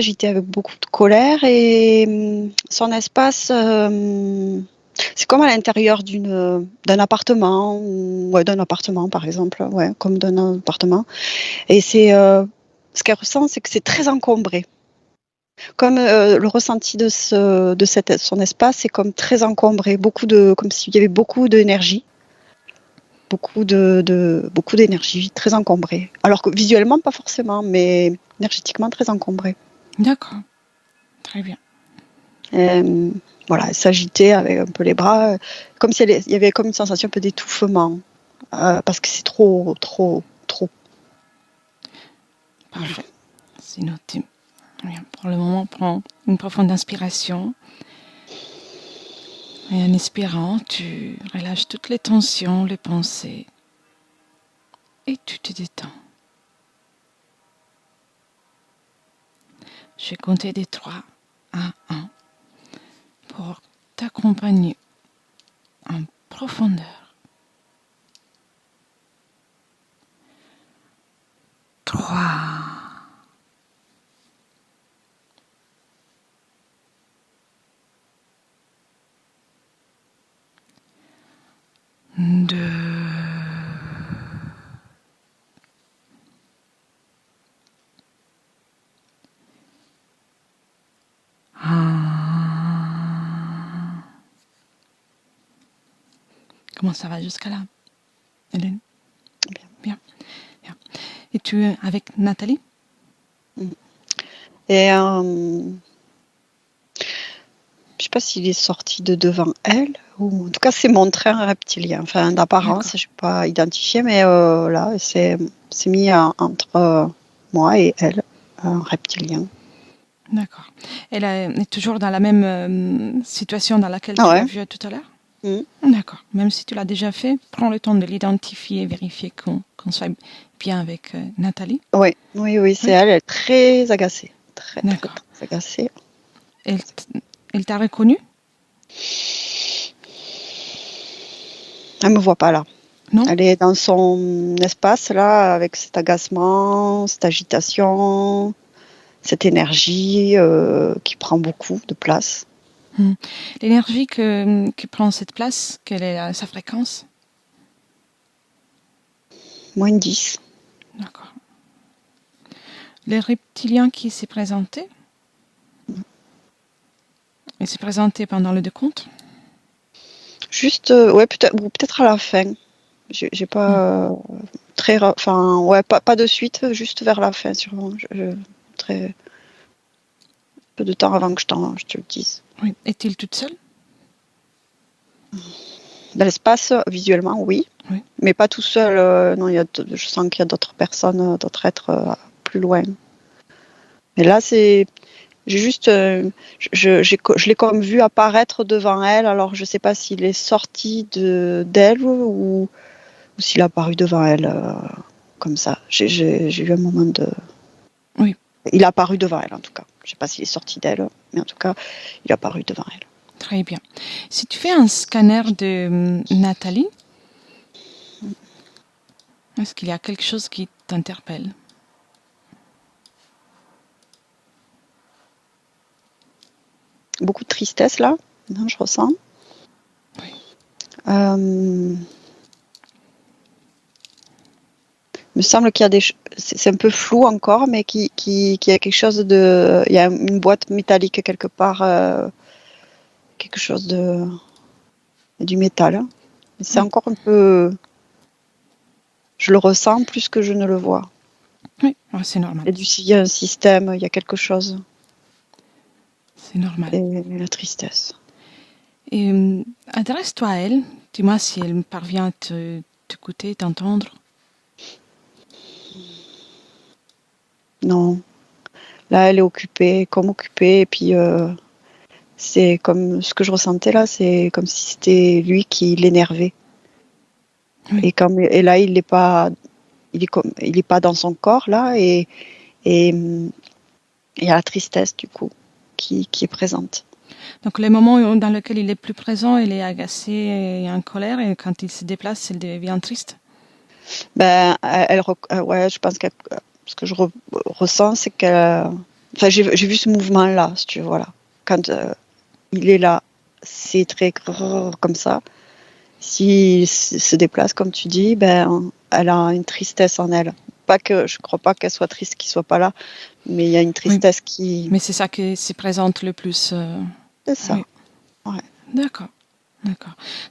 agité avec beaucoup de colère et son espace, c'est comme à l'intérieur d'un appartement, d'un appartement par exemple, comme d'un appartement. Et ce qu'elle ressent, c'est que c'est très encombré. Comme le ressenti de son espace, c'est comme très encombré, comme s'il y avait beaucoup d'énergie. Beaucoup d'énergie, très encombrée. Alors que visuellement, pas forcément, mais énergétiquement, très encombrée. D'accord, très bien. Voilà, elle s'agitait avec un peu les bras, comme s'il y avait comme une sensation un peu d'étouffement, parce que c'est trop. Parfait, c'est noté. Bien. Pour le moment, prends une profonde inspiration. Et en inspirant, tu relâches toutes les tensions, les pensées. Et tu te détends. Je vais compter des 3 à 1 pour t'accompagner en profondeur. 3. 2. 1. Comment ça va jusqu'à là, Hélène? Bien. Et tu es avec Nathalie? Et je sais pas s'il est sorti de devant elle, ou en tout cas c'est montré un reptilien. Enfin, d'apparence, je n'ai pas identifié, mais là, c'est mis entre moi et elle, un reptilien. D'accord. Elle est toujours dans la même situation dans laquelle tu l'as vue tout à l'heure? D'accord. Même si tu l'as déjà fait, prends le temps de l'identifier, vérifier qu'on soit bien avec Nathalie. Oui, c'est elle est très agacée. Très agacée. Elle t'a reconnu? Elle me voit pas là. Non. Elle est dans son espace là, avec cet agacement, cette agitation, cette énergie qui prend beaucoup de place. L'énergie qui prend cette place, quelle est sa fréquence? Moins 10. D'accord. Le reptilien qui s'est présenté? Il s'est présenté pendant le décompte? Juste, peut-être à la fin. J'ai pas pas de suite, juste vers la fin, sûrement. Très peu de temps avant que je te le dise. Oui. Est-il toute seule? Dans l'espace, visuellement, oui. Mais pas tout seul. Non, je sens qu'il y a d'autres personnes, d'autres êtres plus loin. Mais là, j'ai juste, je l'ai comme vu apparaître devant elle. Alors, je sais pas s'il est sorti d'elle ou s'il a apparu devant elle comme ça. J'ai eu un moment de. Oui. Il a apparu devant elle, en tout cas. Je sais pas s'il est sorti d'elle, mais en tout cas, il a apparu devant elle. Très bien. Si tu fais un scanner de Nathalie, est-ce qu'il y a quelque chose qui t'interpelle? Beaucoup de tristesse là, je ressens. Oui. Il me semble qu'il y a c'est un peu flou encore, mais qu'il y a quelque chose de. Il y a une boîte métallique quelque part, quelque chose du métal. Mais c'est encore un peu. Je le ressens plus que je ne le vois. Oui, c'est normal. Il y a un système, il y a quelque chose. C'est normal. Et la tristesse. Et adresse-toi à elle. Dis-moi si elle parvient à t'écouter, t'entendre. Non. Là, elle est occupée, et puis c'est comme ce que je ressentais là, c'est comme si c'était lui qui l'énervait. Oui. Et là, il est pas dans son corps là, et il y a la tristesse du coup qui est présente. Donc les moments dans lesquels il est plus présent, il est agacé et en colère, et quand il se déplace, il devient triste. Ben, je pense que ce que je ressens, c'est qu'elle Enfin, j'ai vu ce mouvement-là, si tu veux, voilà. Quand il est là, c'est très comme ça. S'il se déplace, comme tu dis, ben, elle a une tristesse en elle. Pas que je crois pas qu'elle soit triste qu'il soit pas là, mais il y a une tristesse qui. Mais c'est ça qui se présente le plus. C'est ça. Oui. Ouais. D'accord.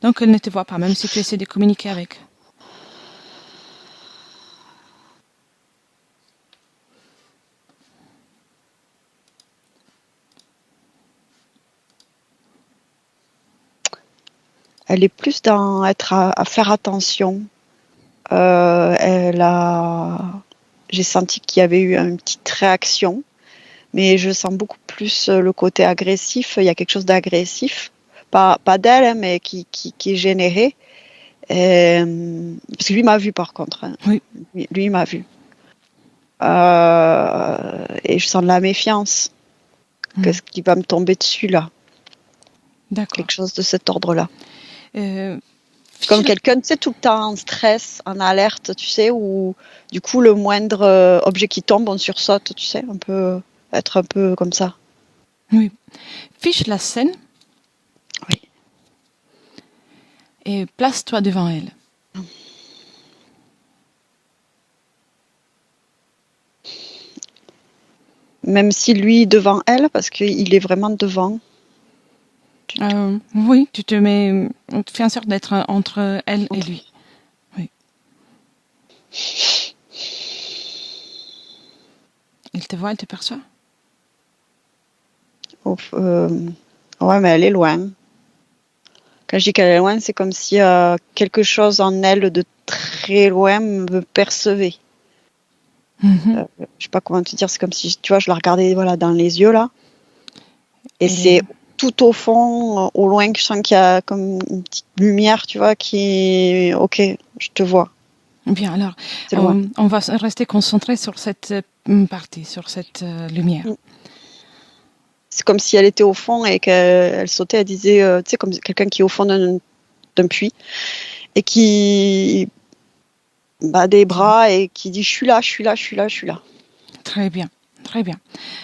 Donc elle ne te voit pas, même si tu essaies de communiquer avec. Elle est plus dans être à faire attention. J'ai senti qu'il y avait eu une petite réaction, mais je sens beaucoup plus le côté agressif. Il y a quelque chose d'agressif, pas d'elle, hein, mais qui est généré. Parce que lui m'a vu par contre. Hein. Oui. Lui m'a vu. Et je sens de la méfiance. Qu'est-ce qui va me tomber dessus là? D'accord. Quelque chose de cet ordre-là. Comme quelqu'un, tu sais, tout le temps en stress, en alerte, tu sais, où du coup le moindre objet qui tombe, on sursaute, tu sais, on peut être un peu comme ça. Oui. Fiche la scène. Oui. Et place-toi devant elle. Même si lui devant elle, parce qu'il est vraiment devant. Oui, tu fais en sorte d'être entre elle et lui. Oui. Elle te voit, elle te perçoit? Ouais, mais elle est loin. Quand je dis qu'elle est loin, c'est comme si quelque chose en elle de très loin me percevait. Je sais pas comment te dire, c'est comme si, tu vois, je la regardais dans les yeux là. Et c'est tout au fond, au loin, que je sens qu'il y a comme une petite lumière, tu vois, qui est... Ok, je te vois. Bien, alors, on va rester concentré sur cette partie, sur cette lumière. C'est comme si elle était au fond et qu'elle sautait, elle disait, tu sais, comme quelqu'un qui est au fond d'un puits et qui bat des bras et qui dit, je suis là, je suis là, je suis là, je suis là. Très bien, très bien.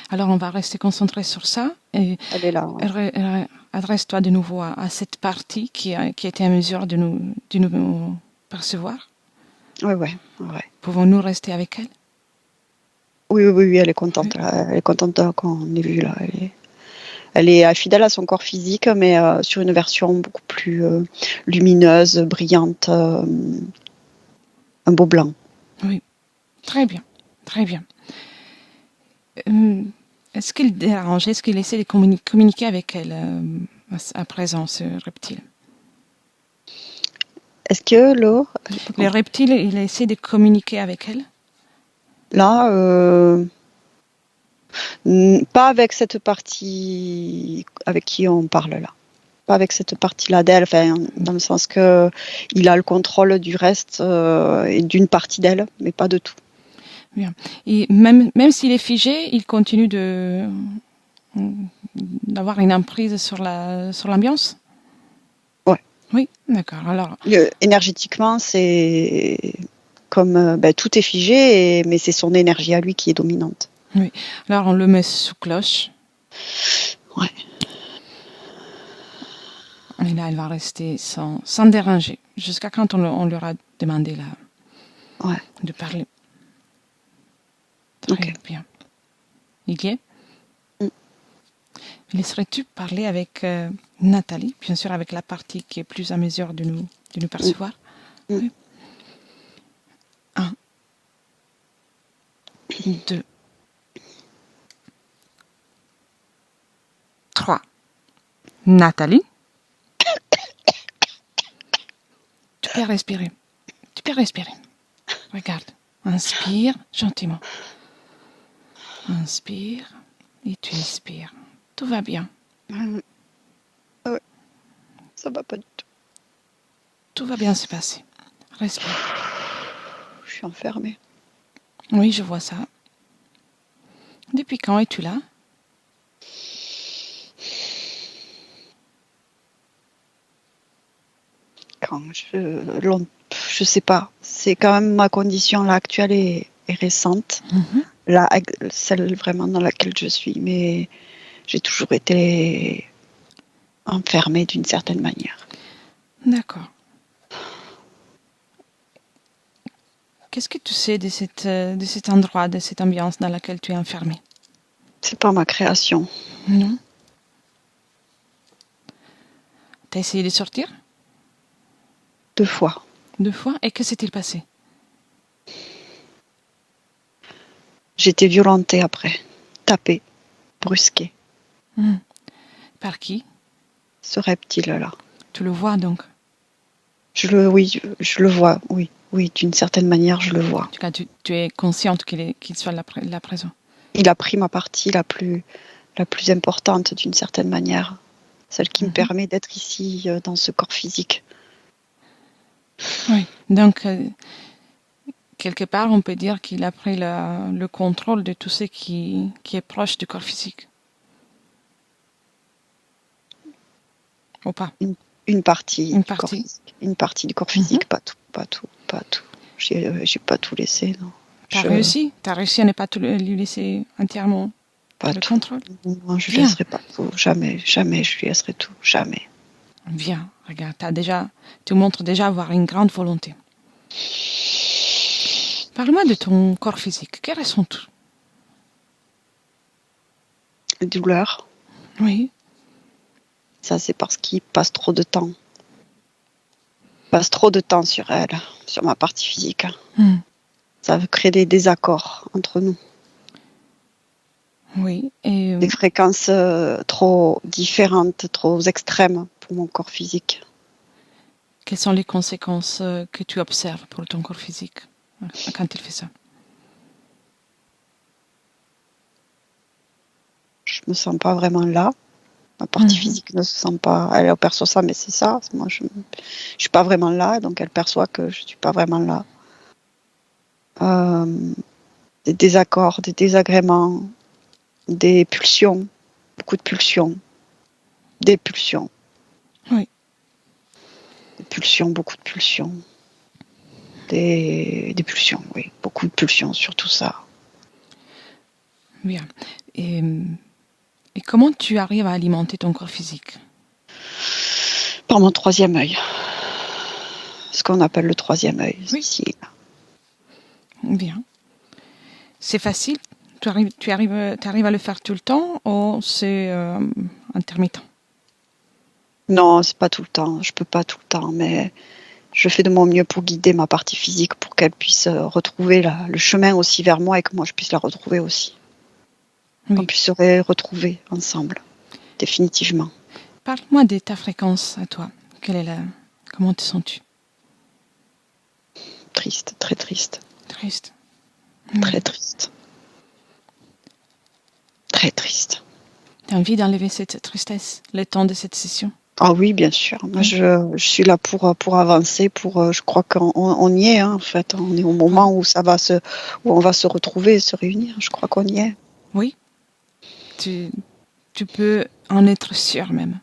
Alors, on va rester concentré sur ça. Et elle est là. Ouais. Adresse-toi de nouveau à cette partie qui était à mesure de nous percevoir. Ouais. Pouvons-nous rester avec elle? Oui, elle est contente. Oui. Là. Elle est contente qu'on ait vu là. Elle est fidèle à son corps physique, mais sur une version beaucoup plus lumineuse, brillante, un beau blanc. Oui, très bien. Est-ce qu'il dérange? Est-ce qu'il essaie de communiquer avec elle à présent, ce reptile? Est-ce que le reptile, il essaie de communiquer avec elle? Là, pas avec cette partie avec qui on parle là. Pas avec cette partie-là d'elle, enfin, dans le sens que il a le contrôle du reste et d'une partie d'elle, mais pas de tout. Bien. Et même s'il est figé, il continue d'avoir une emprise sur l'ambiance? Ouais. Oui, d'accord. Alors, énergétiquement, c'est comme tout est figé, mais c'est son énergie à lui qui est dominante. Oui. Alors, on le met sous cloche. Ouais. Et là, elle va rester sans déranger, jusqu'à quand on lui aura demandé de parler. Très bien. Il y est? Laisserais-tu parler avec Nathalie, bien sûr avec la partie qui est plus à mesure de nous percevoir? Oui. 1, 2, 3. Nathalie? Tu peux respirer. Regarde. Inspire gentiment. Inspire et tu expires. Tout va bien. Ouais. Ça va pas du tout. Tout va bien se passer. Respire. Je suis enfermée. Oui, je vois ça. Depuis quand es-tu là? Quand je sais pas. C'est quand même ma condition là actuelle est récente. celle vraiment dans laquelle je suis, mais j'ai toujours été enfermée d'une certaine manière. D'accord. Qu'est-ce que tu sais de cet endroit, de cette ambiance dans laquelle tu es enfermée? C'est pas ma création. Non. T'as essayé de sortir? 2 fois. 2 fois? Et que s'est-il passé? J'ai été violentée après, tapée, brusquée. Par qui? Ce reptile-là. Tu le vois donc? Oui, je le vois, oui. Oui, d'une certaine manière, je le vois. En tout cas, tu es consciente qu'il soit là présent. Il a pris ma partie la plus importante d'une certaine manière. Celle qui me permet d'être ici, dans ce corps physique. Oui, donc quelque part, on peut dire qu'il a pris le contrôle de tout ce qui est proche du corps physique. Ou pas? Une partie du corps physique. Une partie du corps physique, pas tout. J'ai pas tout laissé, non. T'as réussi à ne pas lui laisser entièrement le contrôle? Non, je ne laisserai pas tout. Jamais je lui laisserai tout. Jamais. Viens, regarde, tu montres déjà avoir une grande volonté. Parle-moi de ton corps physique. Quels ressens-tu? Douleur. Oui. Ça, c'est parce qu'il passe trop de temps. Il passe trop de temps sur elle, sur ma partie physique. Ça crée des désaccords entre nous. Oui. Des fréquences trop différentes, trop extrêmes pour mon corps physique. Quelles sont les conséquences que tu observes pour ton corps physique quand il fait ça? Je me sens pas vraiment là. Ma partie physique ne se sent pas. Elle perçoit ça, mais c'est ça. Moi, je suis pas vraiment là, donc elle perçoit que je suis pas vraiment là. Des désaccords, des désagréments, des pulsions, beaucoup de pulsions, des pulsions. Oui. Des pulsions, beaucoup de pulsions. Des pulsions, oui, beaucoup de pulsions sur tout ça. Bien. Et comment tu arrives à alimenter ton corps physique? Par mon 3e œil. Ce qu'on appelle le 3e œil. Oui. Ici. Bien. C'est facile? Tu arrives à le faire tout le temps ou c'est intermittent? Non, c'est pas tout le temps. Je peux pas tout le temps, mais je fais de mon mieux pour guider ma partie physique pour qu'elle puisse retrouver le chemin aussi vers moi et que moi je puisse la retrouver aussi. Oui. Qu'on puisse se retrouver ensemble, définitivement. Parle-moi de ta fréquence à toi. Comment te sens-tu? Triste, très triste. Triste. Très triste. Très triste. Tu as envie d'enlever cette tristesse, le temps de cette session? Ah oui, bien sûr. Moi, je suis là pour avancer. Je crois qu'on y est, hein, en fait. On est au moment où on va se retrouver, se réunir. Je crois qu'on y est. Oui. Tu peux en être sûr même.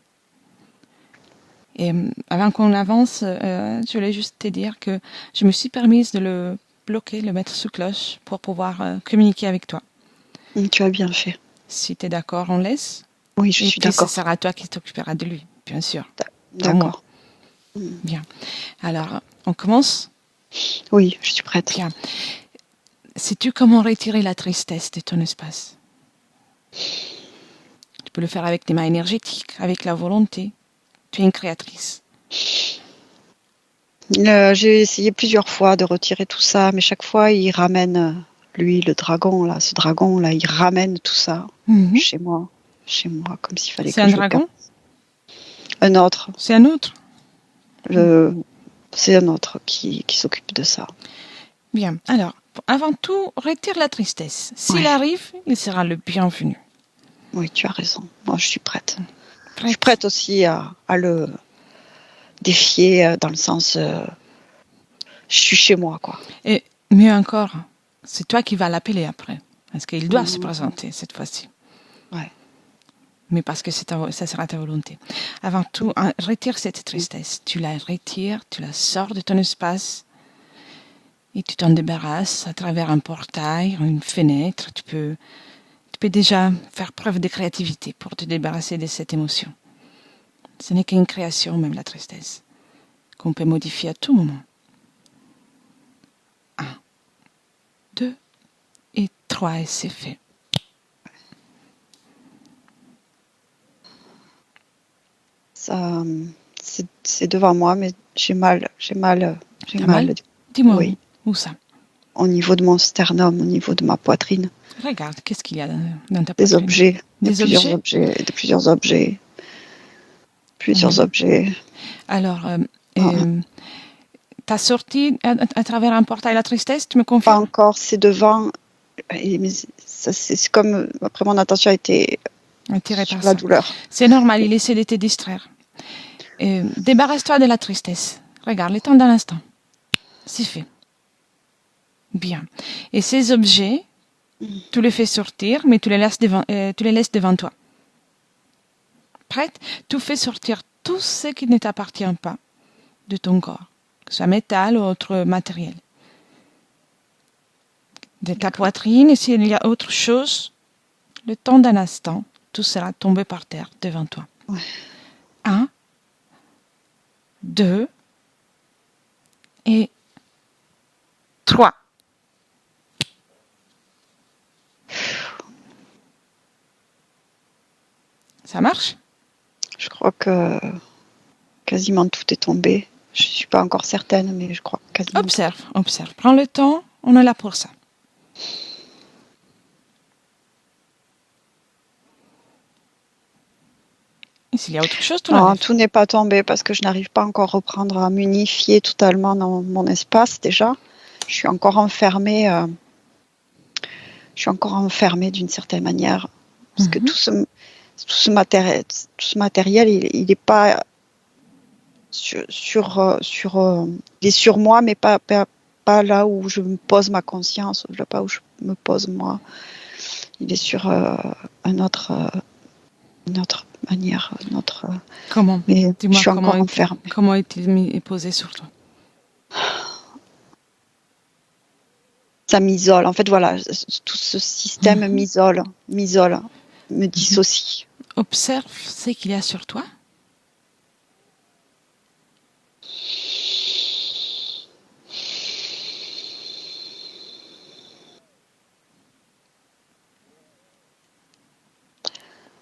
Et avant qu'on avance, je voulais juste te dire que je me suis permise de le bloquer, le mettre sous cloche pour pouvoir communiquer avec toi. Tu as bien fait. Si tu es d'accord, on laisse. Oui, je suis d'accord. Et ce sera toi qui t'occuperas de lui, bien sûr. D'accord. Bien. Alors, on commence? Oui, je suis prête. Bien. Sais-tu comment retirer la tristesse de ton espace? Tu peux le faire avec tes mains énergétiques, avec la volonté. Tu es une créatrice. J'ai essayé plusieurs fois de retirer tout ça, mais chaque fois, il ramène, lui, ce dragon-là, il ramène tout ça chez moi, comme s'il fallait que je... C'est un dragon? Un autre. C'est un autre? C'est un autre qui s'occupe de ça. Bien. Alors, avant tout, retire la tristesse. S'il arrive, il sera le bienvenu. Oui, tu as raison. Moi, je suis prête. Je suis prête aussi à le défier dans le sens... je suis chez moi, quoi. Et mieux encore, c'est toi qui vas l'appeler après. Parce qu'il doit se présenter cette fois-ci. Ouais. Mais parce que ça sera ta volonté. Avant tout, retire cette tristesse. Tu la retires, tu la sors de ton espace. et tu t'en débarrasses à travers un portail, une fenêtre. Tu peux déjà faire preuve de créativité pour te débarrasser de cette émotion. Ce n'est qu'une création, même la tristesse, qu'on peut modifier à tout moment. 1, 2 et 3 et c'est fait. Ça, c'est devant moi, mais j'ai mal. Dis-moi oui. Où ça? Au niveau de mon sternum, au niveau de ma poitrine. Regarde, qu'est-ce qu'il y a dans ta Des poitrine? objets. Plusieurs objets. Alors, t'as sorti à travers un portail la tristesse, tu me confirmes? Pas encore, c'est devant. C'est comme après mon attention a été attirée sur par la ça. douleur. C'est normal, il essaie de te distraire. Débarrasse-toi de la tristesse. Regarde, le temps d'un instant. C'est fait. Bien. Et ces objets, tu les fais sortir, mais tu les laisses devant toi. Prête? Tu fais sortir tout ce qui ne t'appartient pas de ton corps, que ce soit métal ou autre matériel. De ta poitrine, et s'il y a autre chose, le temps d'un instant, tout sera tombé par terre devant toi. Ouais. 1, 2 et 3. Ça marche? Je crois que quasiment tout est tombé. Je ne suis pas encore certaine, mais je crois que quasiment. Observe. Prends le temps, on est là pour ça. Et s'il y a autre chose, non, tout n'est pas tombé parce que je n'arrive pas encore à reprendre à m'unifier totalement dans mon espace déjà. Je suis encore enfermée. D'une certaine manière parce que tout ce matériel, il n'est pas il est sur moi, mais pas là où je me pose ma conscience, pas où je me pose moi. Il est sur une autre manière, Comment? Mais dis-moi, je suis encore enfermée. Comment est-il posé sur toi? Ça m'isole. En fait, voilà, tout ce système m'isole, me dissocie. Observe ce qu'il y a sur toi.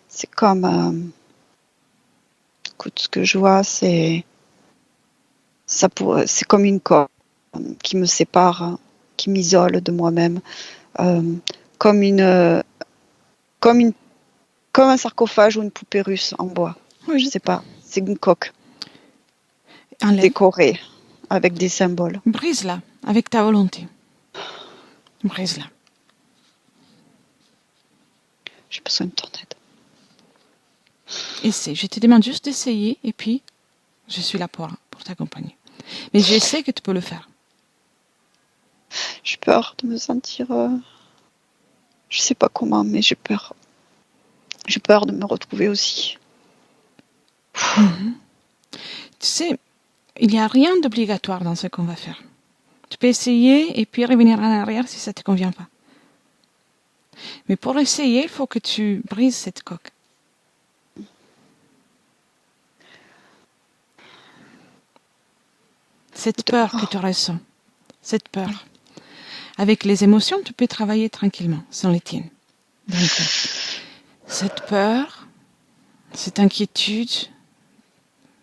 C'est comme, écoute, ce que je vois, c'est comme une corde qui me sépare, qui m'isole de moi-même, comme un sarcophage ou une poupée russe en bois. Oui. Je sais pas, c'est une coque Enlève. Décorée avec des symboles. Brise-la avec ta volonté. Brise-la. J'ai besoin de ton aide. Essaie. Je te demande juste d'essayer et puis je suis là pour t'accompagner. Mais je sais que tu peux le faire. J'ai peur de me sentir... je sais pas comment, mais j'ai peur. J'ai peur de me retrouver aussi. Tu sais, il n'y a rien d'obligatoire dans ce qu'on va faire. Tu peux essayer et puis revenir en arrière si ça ne te convient pas. Mais pour essayer, il faut que tu brises cette coque. Cette peur que tu ressens, cette peur. Avec les émotions, tu peux travailler tranquillement, sans les tiennes. Donc, cette peur, cette inquiétude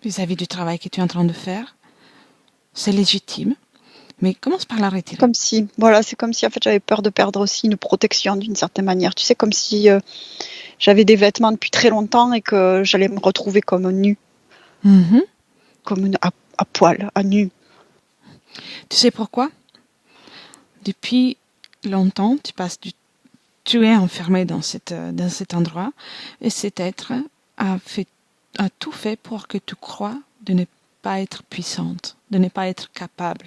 vis-à-vis du travail que tu es en train de faire, c'est légitime. Mais commence par l'arrêter. C'est comme si en fait j'avais peur de perdre aussi une protection d'une certaine manière. Tu sais, comme si j'avais des vêtements depuis très longtemps et que j'allais me retrouver comme nue. Comme à poil, à nu. Tu sais pourquoi? Depuis longtemps, tu es enfermé dans cet endroit et cet être a tout fait pour que tu crois de ne pas être puissante, de ne pas être capable,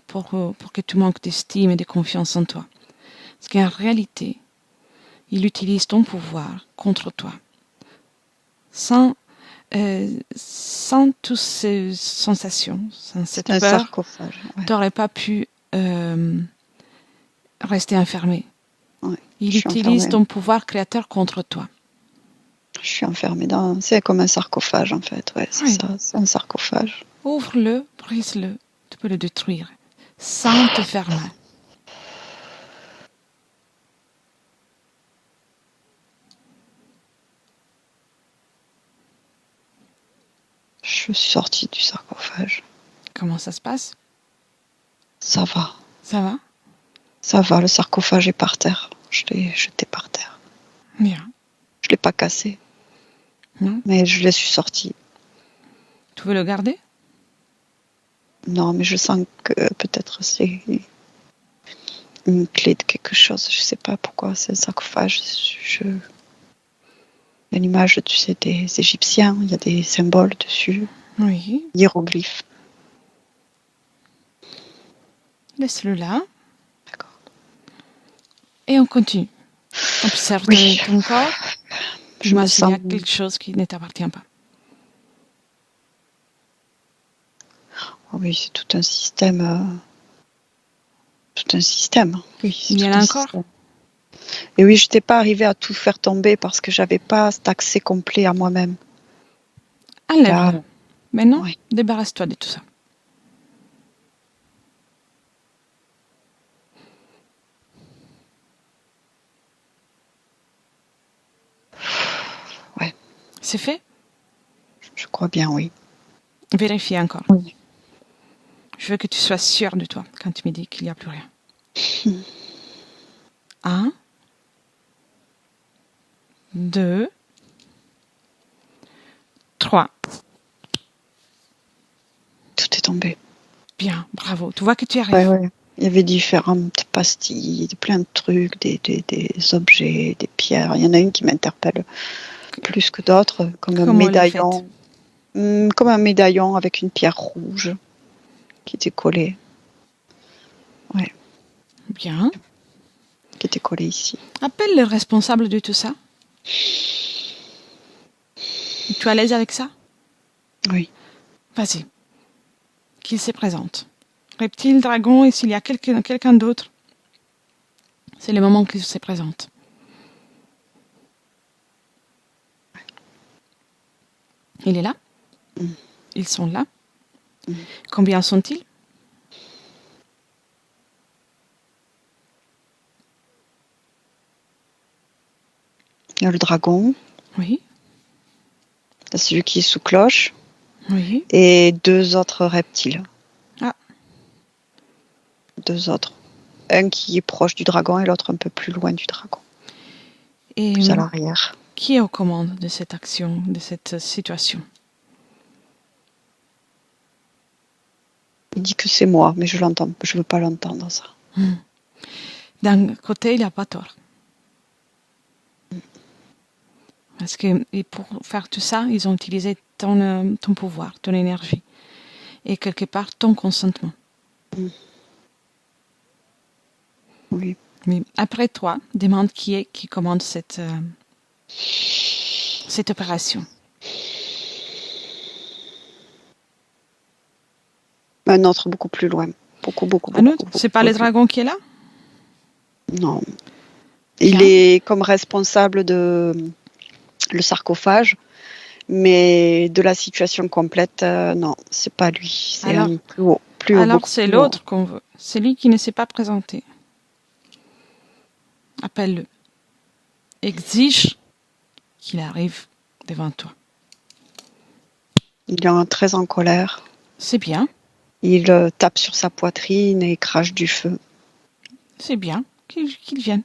pour que tu manques d'estime et de confiance en toi. Parce qu'en réalité, il utilise ton pouvoir contre toi, sans sans toutes ces sensations, sans cette C'est un peur, sarcophage. Ouais. tu n'aurais pas pu rester enfermé. Ouais, Il je suis utilise enfermée. ton pouvoir créateur contre toi. Je suis enfermée dans... C'est comme un sarcophage, en fait. Ouais, c'est Oui. ça, c'est un sarcophage. Ouvre-le, brise-le, tu peux le détruire sans te faire mal. Je suis sortie du sarcophage. Comment ça se passe? Ça va. Ça va? Ça va, le sarcophage est par terre. Je l'ai jeté par terre. Bien. Je ne l'ai pas cassé. Non? Mais je l'ai suis sortie. Tu veux le garder? Non, mais je sens que peut-être c'est une clé de quelque chose. Je ne sais pas pourquoi c'est un sarcophage. Il y a une image, tu sais, des Égyptiens. Il y a des symboles dessus. Oui. Hiéroglyphes. Laisse-le là. D'accord. Et on continue. Observe Oui. ton corps. Je me S'il y a sens... quelque chose qui ne t'appartient pas. Oh oui, c'est tout un système. Tout un système. Oui, Il y en a encore? Système. Et oui, je n'étais pas arrivée à tout faire tomber parce que j'avais pas cet accès complet à moi-même. Enlève-le. Maintenant, oui. débarrasse-toi de tout ça. Ouais. C'est fait? Je crois bien, oui. Vérifie encore. Oui. Je veux que tu sois sûr de toi quand tu me dis qu'il n'y a plus rien. 1, 2, 3. Tout est tombé. Bien, bravo. Tu vois que tu arrives. Ouais. Il y avait différentes pastilles, plein de trucs, des objets, des pierres. Il y en a une qui m'interpelle plus que d'autres, comme un médaillon. Comme un médaillon avec une pierre rouge qui était collée. Ouais. Bien. Qui était collée ici. Appelle le responsable de tout ça. Tu es à l'aise avec ça? Oui. Vas-y. Qu'il se présente. Reptile, dragon, et s'il y a quelqu'un d'autre, c'est le moment qu'il se présente. Il est là? Ils sont là? Combien sont-ils? Il y a le dragon. Oui. Il y a celui qui est sous cloche. Oui. Et 2 autres reptiles. Ah. 2 autres. Un qui est proche du dragon et l'autre un peu plus loin du dragon. Et plus à l'arrière. Qui est aux commandes de cette action, de cette situation? Il dit que c'est moi, mais je veux pas l'entendre, ça. D'un côté, il n'a pas tort. Parce que et pour faire tout ça, ils ont utilisé ton pouvoir, ton énergie. Et quelque part, ton consentement. Oui. Mais après toi, demande qui commande cette opération. Un autre beaucoup plus loin. Beaucoup. Un autre? C'est pas le dragon qui est là? Non. Il est comme responsable de le sarcophage, mais de la situation complète, non, c'est pas lui. C'est un plus haut. Alors c'est l'autre qu'on veut. C'est lui qui ne s'est pas présenté. Appelle-le. Exige qu'il arrive devant toi. Il est très en colère. C'est bien. Il tape sur sa poitrine et crache du feu. C'est bien qu'il vienne.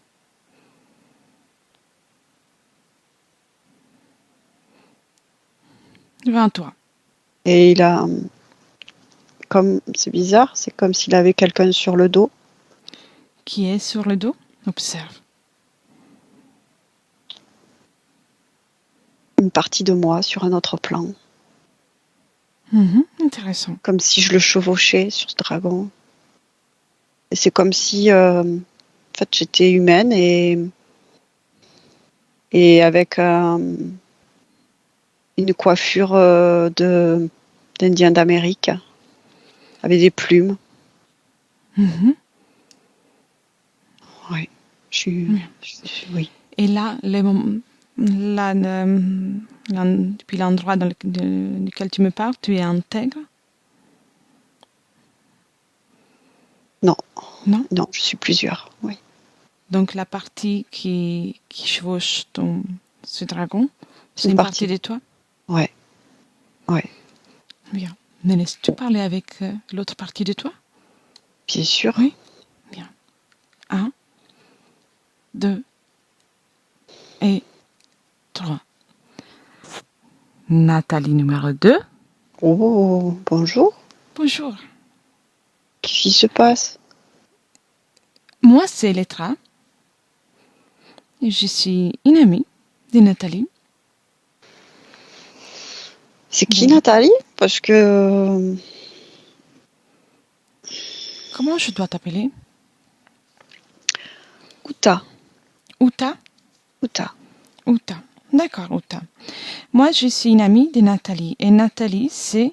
Devant toi. Et il a, c'est bizarre, c'est comme s'il avait quelqu'un sur le dos. Qui est sur le dos? Observe. Une partie de moi sur un autre plan. Intéressant. Comme si je le chevauchais sur ce dragon. Et c'est comme si, en fait, j'étais humaine et avec une coiffure d'Indien d'Amérique avec des plumes. Mhm. Oui. Oui. Et là, depuis l'endroit duquel tu me parles, tu es intègre? Non. Non? Non, je suis plusieurs. Oui. Donc la partie qui chevauche ce dragon, c'est Une une partie. partie de toi? Ouais. Ouais. Bien. Me laisses-tu parler avec l'autre partie de toi? Bien sûr. Oui? Bien. 1, 2 et 3. Nathalie numéro 2. Oh, bonjour. Bonjour. Qu'est-ce qui se passe? Moi, c'est Letra. Je suis une amie de Nathalie. C'est qui Bien. Nathalie? Parce que... Comment je dois t'appeler? Outa. Outa? Outa. Outa. D'accord, Outa. Moi, je suis une amie de Nathalie. Et Nathalie, c'est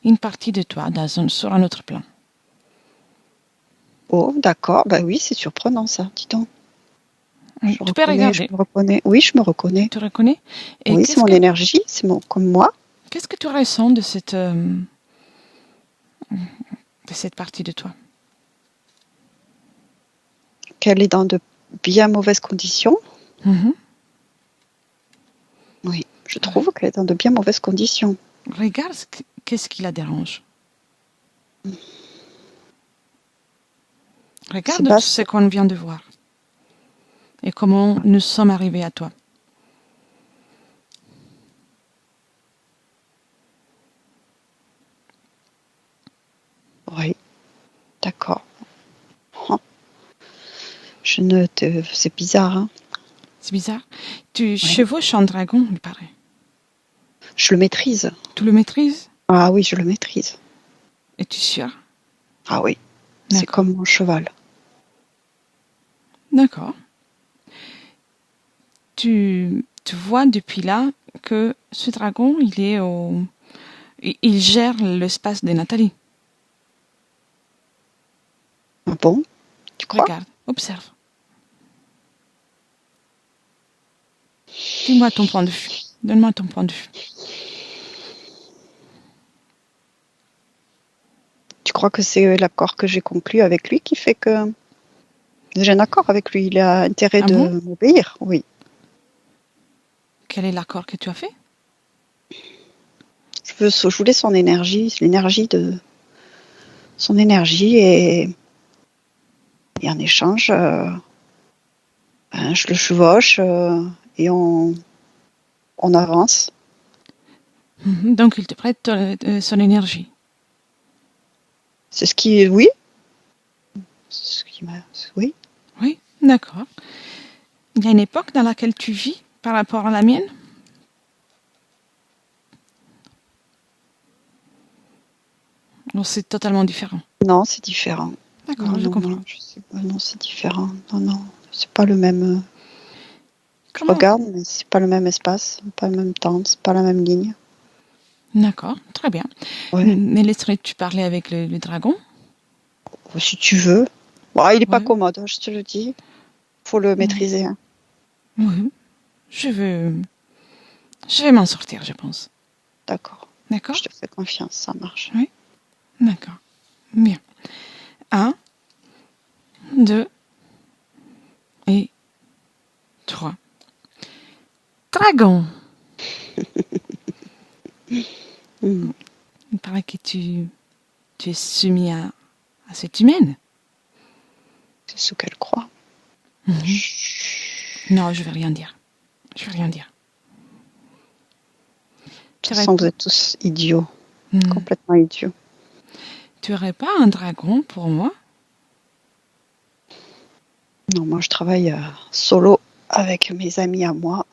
une partie de toi sur un autre plan. Oh, d'accord. Bah oui, c'est surprenant ça, dis donc. Tu peux regarder. Je me reconnais. Oui, je me reconnais. Tu reconnais? Et oui, c'est mon énergie, comme moi. Qu'est-ce que tu ressens de cette partie de toi? Qu'elle est dans de bien mauvaises conditions. Mm-hmm. Oui, je trouve qu'elle est dans de bien mauvaises conditions. Regarde qu'est-ce qui la dérange. Regarde ce qu'on vient de voir. Et comment nous sommes arrivés à toi. Oui, d'accord. C'est bizarre, hein? C'est bizarre. Tu chevauches un dragon, il paraît. Je le maîtrise. Tu le maîtrises? Ah oui, je le maîtrise. Es-tu sûr? Ah oui, c'est comme mon cheval. D'accord. Tu vois depuis là que ce dragon, il gère l'espace de Nathalie. Ah bon? Tu crois? Regarde, observe. Dis-moi ton point de vue. Donne-moi ton point de vue. Tu crois que c'est l'accord que j'ai conclu avec lui qui fait que j'ai un accord avec lui? Il a intérêt de m'obéir, oui. Quel est l'accord que tu as fait? Je voulais son énergie, son énergie et en échange, je le chevauche et on avance. Donc il te prête son énergie. C'est ce qui est, oui. C'est ce qui m'a, oui. Oui, d'accord. Il y a une époque dans laquelle tu vis par rapport à la mienne? Non, c'est totalement différent. Non, c'est différent. D'accord, non, je comprends. Non, non, c'est différent. Non, c'est pas le même. Je regarde, mais c'est pas le même espace, pas le même temps, c'est pas la même ligne. D'accord, très bien. Ouais. Mais laisserais-tu parler avec le dragon? Si tu veux. Bon, il n'est pas commode, je te le dis. Faut le maîtriser. Hein. Oui, je vais m'en sortir, je pense. D'accord. D'accord. Je te fais confiance, ça marche. Oui. D'accord. Bien. 1, 2 et 3. Dragon. Il paraît que tu es soumis à cette humaine. C'est ce qu'elle croit. Non, je vais rien dire. Je vais rien dire. De toute façon, vous êtes tous idiots. Complètement idiots. Tu aurais pas un dragon pour moi? Non, moi je travaille solo avec mes amis à moi.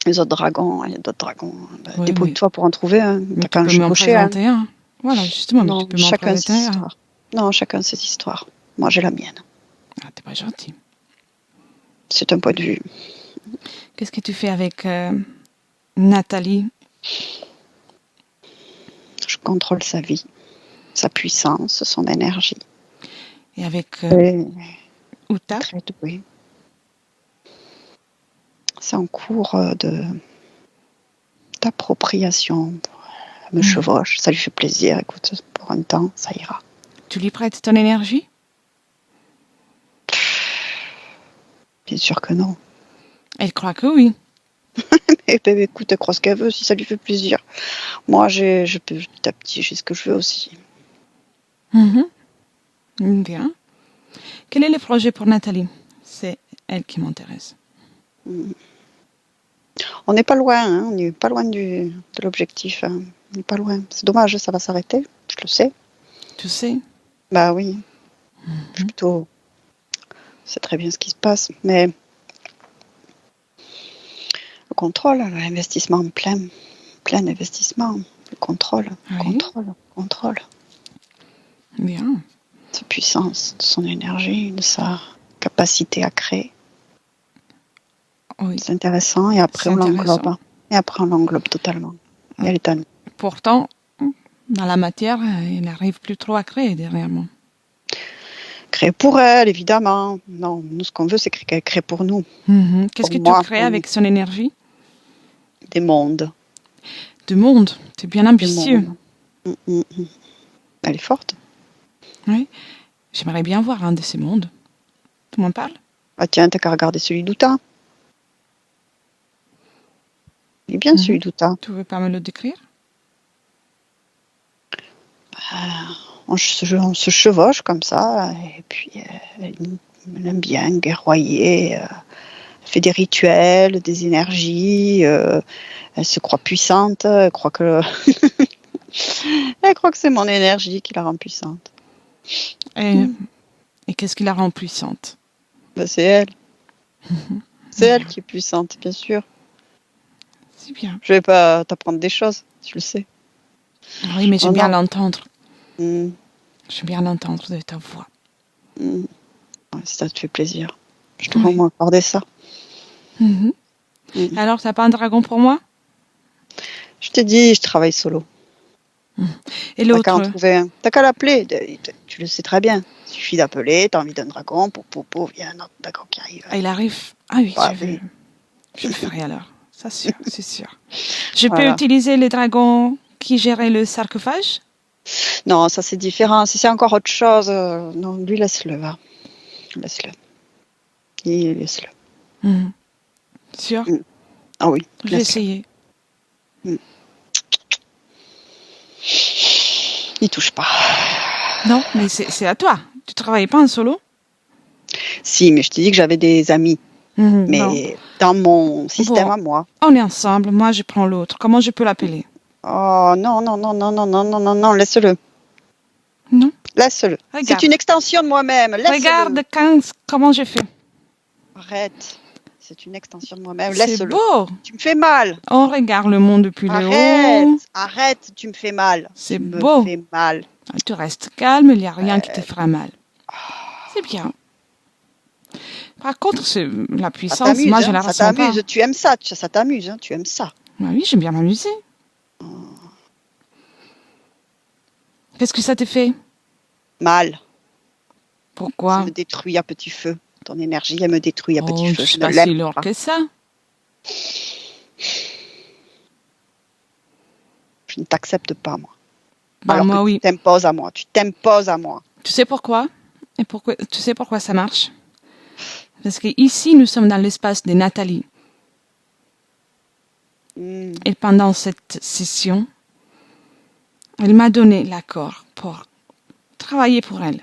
Les autres dragons, il y a d'autres dragons. Bah, oui, débrouille-toi pour en trouver un. T'as qu'un jeu cocher. Hein. Voilà, justement, non, tu peux m'en présenter un. Non, chacun ses histoires. Moi j'ai la mienne. Ah, t'es pas gentil. C'est un point de vue. Qu'est-ce que tu fais avec Nathalie contrôle sa vie, sa puissance, son énergie. Et avec Uta, très douée. C'est en cours d'appropriation. Elle me chevauche, ça lui fait plaisir. Écoute, pour un temps, ça ira. Tu lui prêtes ton énergie? Bien sûr que non. Elle croit que oui. Écoute, elle croit ce qu'elle veut, si ça lui fait plaisir. Moi, je peux petit à petit, j'ai ce que je veux aussi. Bien. Quel est le projet pour Nathalie? C'est elle qui m'intéresse. On n'est pas loin, hein, on n'est pas loin de l'objectif. Hein. On n'est pas loin. C'est dommage, ça va s'arrêter, je le sais. Tu sais? Bah oui. Je suis plutôt... C'est très bien ce qui se passe, mais le contrôle, l'investissement plein investissement, le contrôle. Bien. Sa puissance, de son énergie, de sa capacité à créer. Oui. C'est intéressant, et après on l'englobe. Et après on l'englobe totalement. Et elle est à nous. Pourtant, dans la matière, il n'arrive plus trop à créer derrière moi. Créer pour elle, évidemment. Non, nous, ce qu'on veut, c'est qu'elle crée pour nous. Qu'est-ce que tu crées avec son énergie? Des mondes. Des mondes. Tu es bien ambitieux. Elle est forte. Oui. J'aimerais bien voir un de ces mondes. Tu m'en parles? Ah tiens, t'as qu'à regarder celui d'Uta. Il est bien celui d'Uta. Tu veux pas me le décrire? On se chevauche comme ça, et puis elle aime bien guerroyer, elle fait des rituels, des énergies, elle se croit puissante, elle croit que c'est mon énergie qui la rend puissante. Et qu'est-ce qui la rend puissante? Ben, c'est elle. C'est elle qui est puissante, bien sûr. C'est bien. Je vais pas t'apprendre des choses, tu le sais. Oui, mais j'aime bien l'entendre. J'aime bien l'entendre de ta voix. Ouais, ça te fait plaisir. Je te vraiment accorder ça. Alors, t'as pas un dragon pour moi? Je t'ai dit, je travaille solo. Et l'autre? T'as qu'à l'appeler. Tu le sais très bien. Il suffit d'appeler, t'as envie d'un dragon, il y a un autre dragon qui arrive. Ah, il arrive? Ah oui, je le ferai alors. Ça, c'est sûr. Je peux utiliser les dragons qui géraient le sarcophage? Non, ça c'est différent. Si c'est encore autre chose, non, lui laisse-le. Va. Laisse-le. Laisse-le. Sûr? Ah oui. Je vais essayer. Il touche pas. Non, mais c'est à toi. Tu travailles pas en solo? Si, mais je t'ai dit que j'avais des amis. Mais dans mon système à moi. On est ensemble. Moi, je prends l'autre. Comment je peux l'appeler? Oh non, laisse-le. Non. Laisse-le. C'est une extension de moi-même. Regarde comment je fais. Arrête. C'est une extension de moi-même. Laisse-le. C'est beau. Tu me fais mal. On regarde le monde depuis le haut. Arrête, tu me fais mal. C'est beau. Tu me fais mal. Tu restes calme, il n'y a rien qui te fera mal. C'est bien. Par contre, la puissance, moi, je la ressens pas. Tu aimes ça, ça t'amuse, hein, tu aimes ça. Bah oui, j'aime bien m'amuser. Qu'est-ce que ça te fait? Mal. Pourquoi? Ça me détruit à petit feu. Ton énergie, elle me détruit à petit feu. Je ne suis pas si lourd que ça. Je ne t'accepte pas, moi. Bah, alors moi, que oui. Tu t'imposes à moi. Tu sais pourquoi? Tu sais pourquoi ça marche? Parce qu'ici, nous sommes dans l'espace de Nathalie. Et pendant cette session, elle m'a donné l'accord pour travailler pour elle.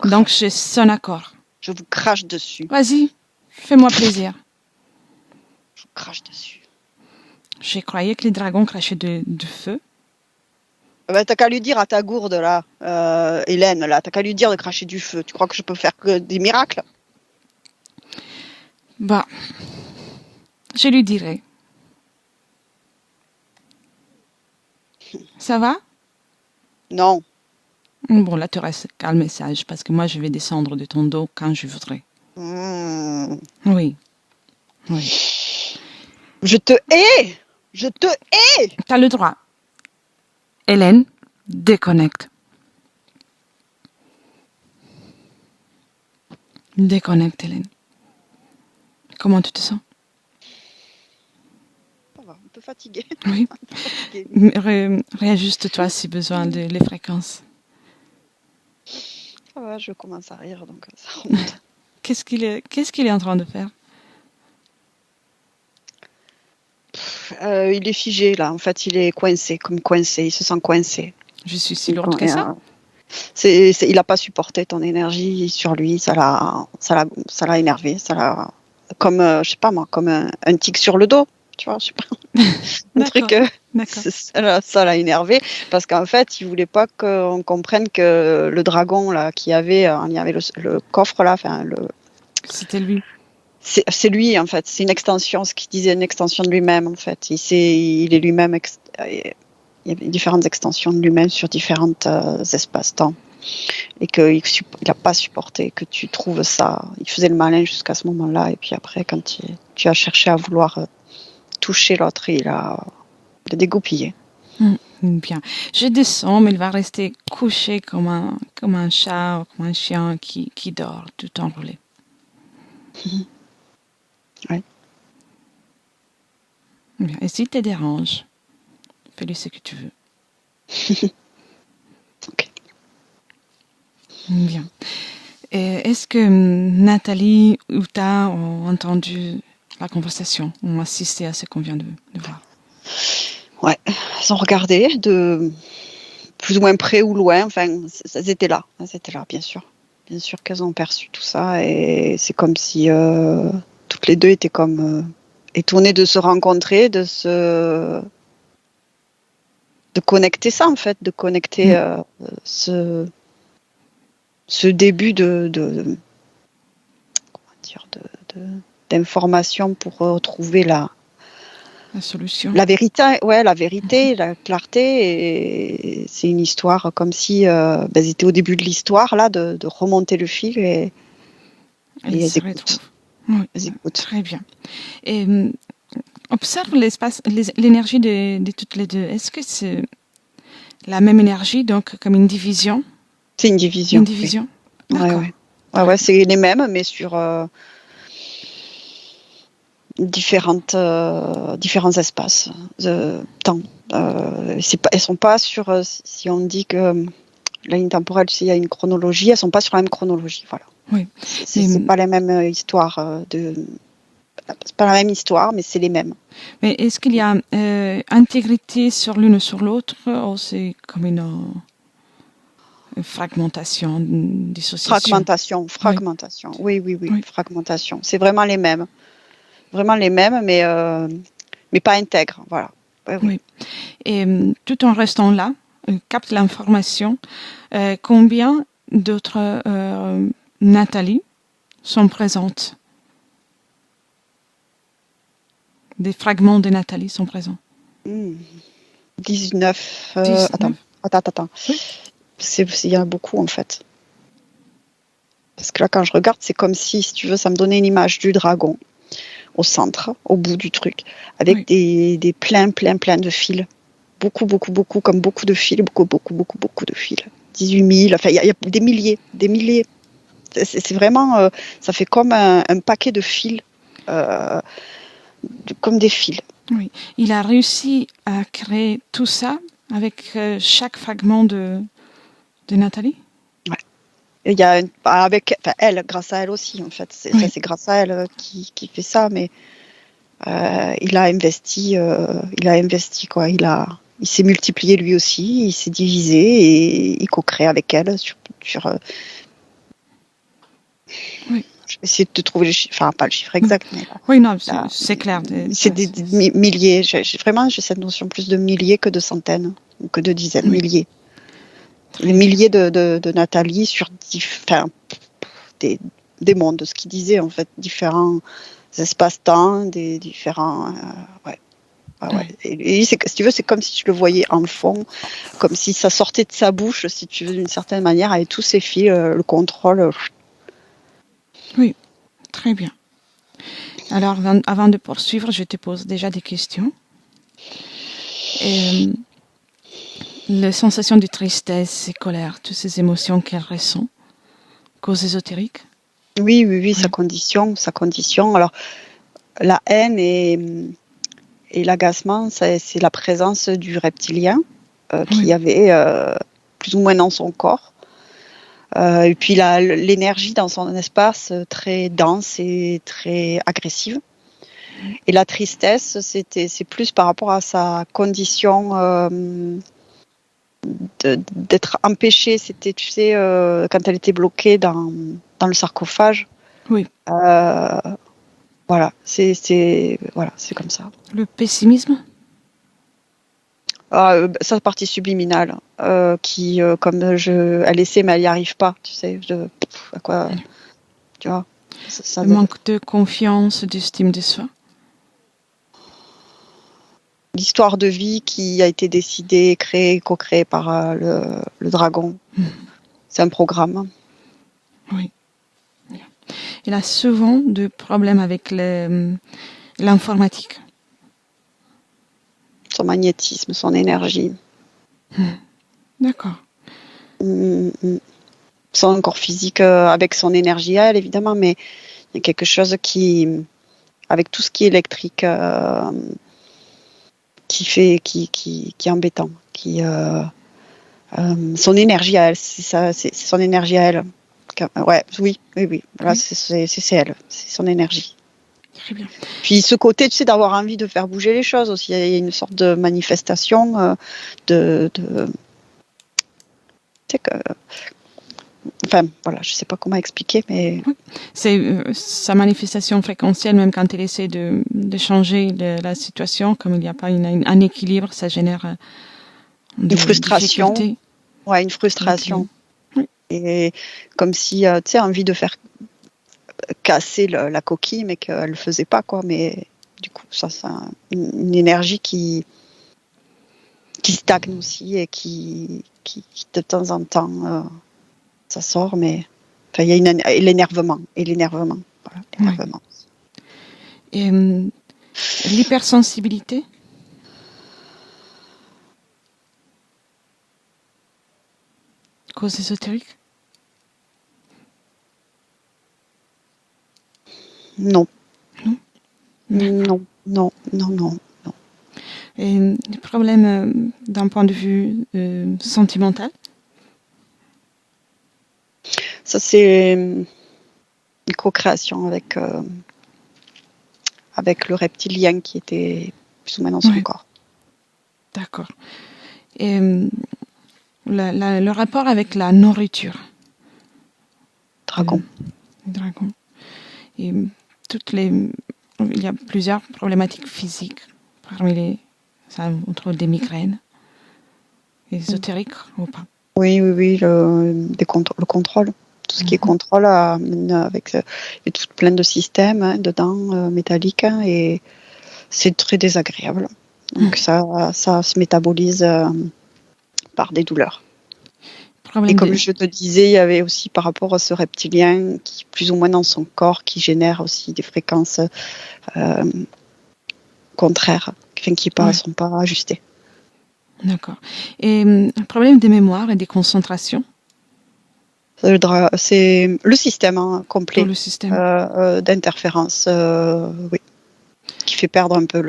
Donc, j'ai son accord. Je vous crache dessus. Vas-y, fais-moi plaisir. Je vous crache dessus. J'ai croyé que les dragons crachaient du feu. T'as qu'à lui dire à ta gourde, là, Hélène, là, t'as qu'à lui dire de cracher du feu. Tu crois que je peux faire que des miracles? Bah, je lui dirai. Ça va? Non. Bon, là, tu restes calme et sage, parce que moi, je vais descendre de ton dos quand je voudrais. Oui. Je te hais! Je te hais! T'as le droit. Hélène, déconnecte. Déconnecte, Hélène. Comment tu te sens? Ça va, un peu fatiguée. Oui. Réajuste-toi si besoin les fréquences. Ça va, je commence à rire, donc ça remonte. Qu'est-ce qu'il est en train de faire? Il est figé, là. En fait, il est coincé, il se sent coincé. Je suis si lourde que ça? Il n'a pas supporté ton énergie sur lui, ça l'a énervé, comme, je sais pas moi, comme un tic sur le dos, tu vois, je sais pas. Un truc, ça l'a énervé, parce qu'en fait, il voulait pas qu'on comprenne que le dragon, là, il y avait le coffre, là, enfin, c'était lui. C'est lui, en fait, c'est une extension, ce qu'il disait, une extension de lui-même, en fait. Il est lui-même, il y a différentes extensions de lui-même sur différents espaces-temps. Et qu'il n'a pas supporté que tu trouves ça. Il faisait le malin jusqu'à ce moment-là. Et puis après, quand tu as cherché à vouloir toucher l'autre, il a dégoupillé. Bien. Je descends, mais il va rester couché comme un chat ou comme un chien qui dort tout enroulé. Ouais. Bien. Et si te dérange, fais-lui ce que tu veux. Ok. Bien. Et est-ce que Nathalie ou Ta ont entendu la conversation, ont assisté à ce qu'on vient de voir? Ouais, elles ont regardé de plus ou moins près ou loin. Enfin, elles étaient là, bien sûr. Bien sûr qu'elles ont perçu tout ça. Et c'est comme si toutes les deux étaient comme étonnées de se rencontrer, de connecter ça, en fait, de connecter ce début d'information pour retrouver la solution. La vérité, la clarté. Et c'est une histoire comme si elles étaient au début de l'histoire, là, de remonter le fil et elles écoutent. Oui, très bien. Et observe l'espace, l'énergie de toutes les deux. Est-ce que c'est la même énergie, donc comme une division? C'est une division. Une division. Oui. Ouais, c'est les mêmes, mais sur différents espaces de temps. Elles sont pas sur, si on dit que la ligne temporelle, s'il y a une chronologie, elles sont pas sur la même chronologie. Voilà. Oui. C'est pas la même histoire c'est pas la même histoire, mais c'est les mêmes. Mais est-ce qu'il y a intégrité sur l'une sur l'autre, ou c'est comme une fragmentation, dissociation? Fragmentation. Oui. Fragmentation. C'est vraiment les mêmes. Vraiment les mêmes, mais pas intègres. Voilà. Oui. Et tout en restant là, capte l'information. Combien d'autres Nathalie sont présentes? Des fragments de Nathalie sont présents. 19. 19. Attends. Oui. Il y en a beaucoup, en fait. Parce que là, quand je regarde, c'est comme si tu veux, ça me donnait une image du dragon au centre, au bout du truc, avec des plein de fils. Beaucoup, comme beaucoup de fils, beaucoup de fils. 18 000, enfin, il y a des milliers. C'est vraiment, ça fait comme un paquet de fils, comme des fils. Oui, il a réussi à créer tout ça avec chaque fragment de Nathalie? Ouais. Il y a elle, grâce à elle aussi, en fait. C'est grâce à elle qui fait ça, mais il a investi quoi. Il s'est multiplié lui aussi, il s'est divisé et il co-crée avec elle sur je vais essayer de te trouver les chiffres, enfin pas le chiffre exact, mais oui, non, c'est clair. C'est des milliers. Vraiment, j'ai cette notion plus de milliers que de centaines ou que de dizaines, milliers. Des milliers de Nathalie sur des mondes, ce qu'il disait en fait, différents espaces-temps, des différents. Et si tu veux, c'est comme si tu le voyais en fond, comme si ça sortait de sa bouche, si tu veux, d'une certaine manière, avec tous ces fils, le contrôle. Oui, très bien. Alors, avant de poursuivre, je te pose déjà des questions. Les sensations de tristesse et colère, toutes ces émotions qu'elle ressent, cause ésotérique? Oui, sa condition. Alors, la haine et l'agacement, c'est la présence du reptilien qui avait plus ou moins dans son corps. Et puis l'énergie dans son espace très dense et très agressive. Et la tristesse, c'est plus par rapport à sa condition d'être empêchée. C'était, tu sais, quand elle était bloquée dans le sarcophage. Oui. Voilà, c'est comme ça. Le pessimisme? Sa partie subliminale, qui, comme elle essaie, mais elle n'y arrive pas, tu sais. À quoi, tu vois, le manque de confiance, d'estime de soi. L'histoire de vie qui a été décidée, créée, co-créée par le dragon. C'est un programme. Oui. Il a souvent de problèmes avec l'informatique. Son magnétisme, son énergie. D'accord. Son corps physique avec son énergie à elle, évidemment, mais il y a quelque chose qui, avec tout ce qui est électrique, qui est embêtant. Son énergie à elle, c'est son énergie à elle. Oui. Voilà, c'est elle, c'est son énergie. Très bien. Puis ce côté, tu sais, d'avoir envie de faire bouger les choses aussi. Il y a une sorte de manifestation tu sais que... Enfin, voilà, je ne sais pas comment expliquer, mais... Oui. C'est sa manifestation fréquentielle, même quand elle essaie de changer la situation, comme il n'y a pas un équilibre, ça génère une frustration. difficultés. Ouais, une frustration. Oui. Et comme si, tu sais, envie de faire casser la coquille, mais qu'elle ne le faisait pas, quoi. Mais du coup, ça, c'est une énergie qui stagne aussi et qui de temps en temps, ça sort, mais il y a l'énervement. Voilà, l'énervement. Oui. Et l'hypersensibilité? Cause ésotérique? Non. Non. Non. Et des problèmes d'un point de vue sentimental? Ça, c'est une co-création avec le reptilien qui était plus ou moins dans son corps. D'accord. Et le rapport avec la nourriture? Dragon. Et il y a plusieurs problématiques physiques parmi entre des migraines ésotériques ou pas? Oui, le contrôle. Tout ce qui est contrôle, avec il y a tout plein de systèmes dedans, métalliques, et c'est très désagréable. Donc ça se métabolise par des douleurs. Et comme je te disais, il y avait aussi par rapport à ce reptilien qui, plus ou moins dans son corps, qui génère aussi des fréquences contraires, qui ne sont pas ajustées. D'accord. Et un problème des mémoires et des concentrations? C'est le système complet d'interférence, oui, qui fait perdre un peu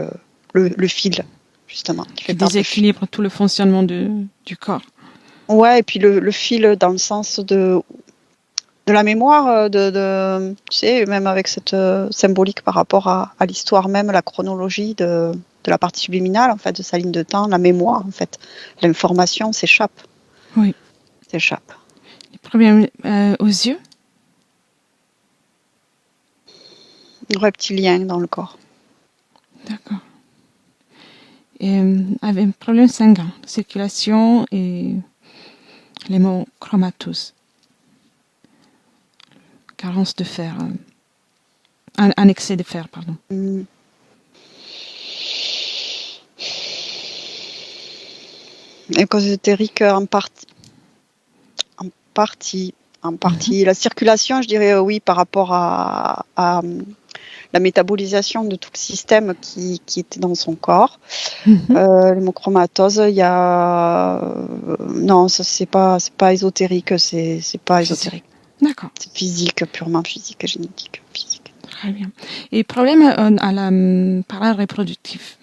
le fil, justement. Qui déséquilibre tout le fonctionnement du corps. Ouais, et puis le fil dans le sens de la mémoire, tu sais, même avec cette symbolique par rapport à l'histoire même, la chronologie de la partie subliminale, en fait, de sa ligne de temps, la mémoire, en fait. L'information s'échappe. Oui. S'échappe. Les problèmes aux yeux? Reptilien dans le corps. D'accord. Et avec un problème sanguin, circulation et l'hémochromatose. Carence de fer. Un excès de fer, pardon. Et cause ésotérique en partie. La circulation, je dirais oui, par rapport à la métabolisation de tout le système qui était dans son corps. L'hémochromatose, il y a non, ça c'est pas ésotérique, c'est pas ésotérique. D'accord. C'est physique, purement physique et génétique. Physique. Très bien. Et problème à l'appareil reproductif,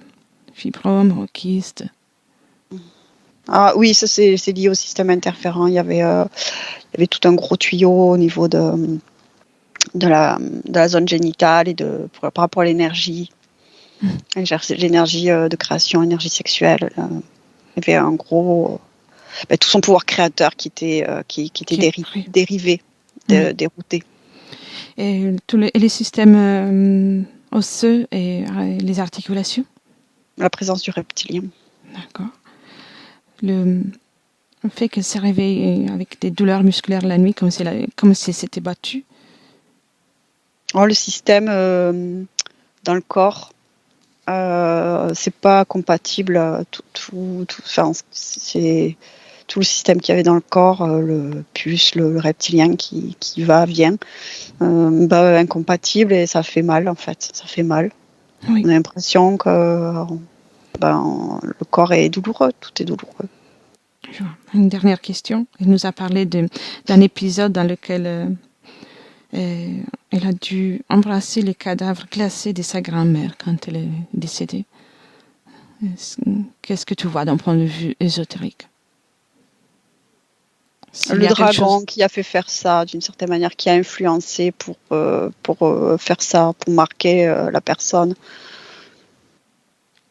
fibrome, kyste. Ah oui, ça c'est lié au système interférent. Il y avait tout un gros tuyau au niveau de la zone génitale et par rapport à l'énergie, l'énergie de création, énergie sexuelle. Il y avait un gros, tout son pouvoir créateur qui était dérivé, dérouté. Et les systèmes osseux et les articulations? La présence du reptilien. D'accord. Le fait qu'elle s'est réveillée avec des douleurs musculaires la nuit, comme si elle s'était battue. Le système dans le corps, c'est pas compatible. C'est tout le système qu'il y avait dans le corps, le puce, le reptilien qui va, vient, incompatible et ça fait mal en fait. Ça fait mal. Oui. On a l'impression que le corps est douloureux, tout est douloureux. Une dernière question. Elle nous a parlé d'un épisode dans lequel elle a dû embrasser les cadavres glacés de sa grand-mère quand elle est décédée. Qu'est-ce que tu vois d'un point de vue ésotérique? Le dragon qui a fait faire ça, d'une certaine manière, qui a influencé pour faire ça, pour marquer la personne.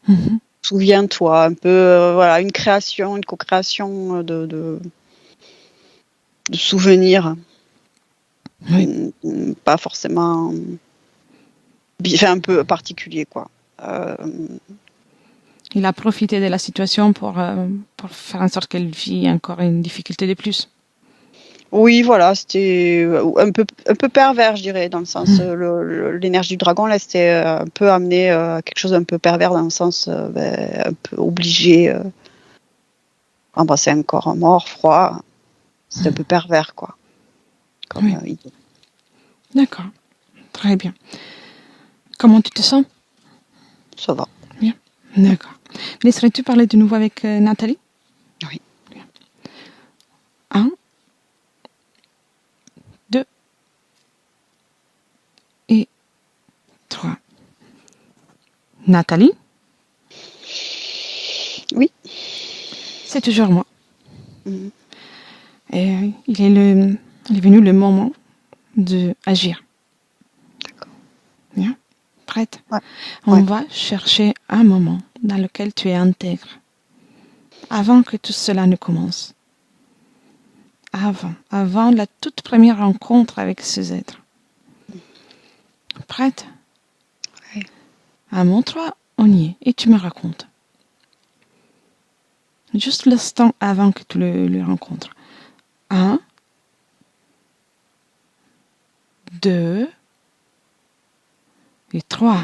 Mm-hmm. Souviens-toi, un peu, une création, une co-création de souvenirs. Oui. Pas forcément... un peu particulier, quoi. Il a profité de la situation pour faire en sorte qu'elle vit encore une difficulté de plus. Oui, voilà, c'était un peu pervers, je dirais, dans le sens l'énergie du dragon, là, c'était un peu amené à quelque chose d'un peu pervers, dans le sens un peu obligé, embrasser un corps mort, froid, c'est un peu pervers, quoi. Comme idée. D'accord, très bien. Comment tu te sens? Ça va. Bien, d'accord. Laisserais-tu parler de nouveau avec Nathalie? Oui. Bien. 1, 2 et 3. Nathalie? Oui. C'est toujours moi. Mm-hmm. Et il est venu le moment d'agir. D'accord. Bien. Prête? Ouais. On va chercher un moment dans lequel tu es intègre. Avant que tout cela ne commence. Avant la toute première rencontre avec ces êtres. Prête? Oui. À mon 3, on y est. Et tu me racontes. Juste l'instant avant que tu le rencontres. 1, 2 et 3.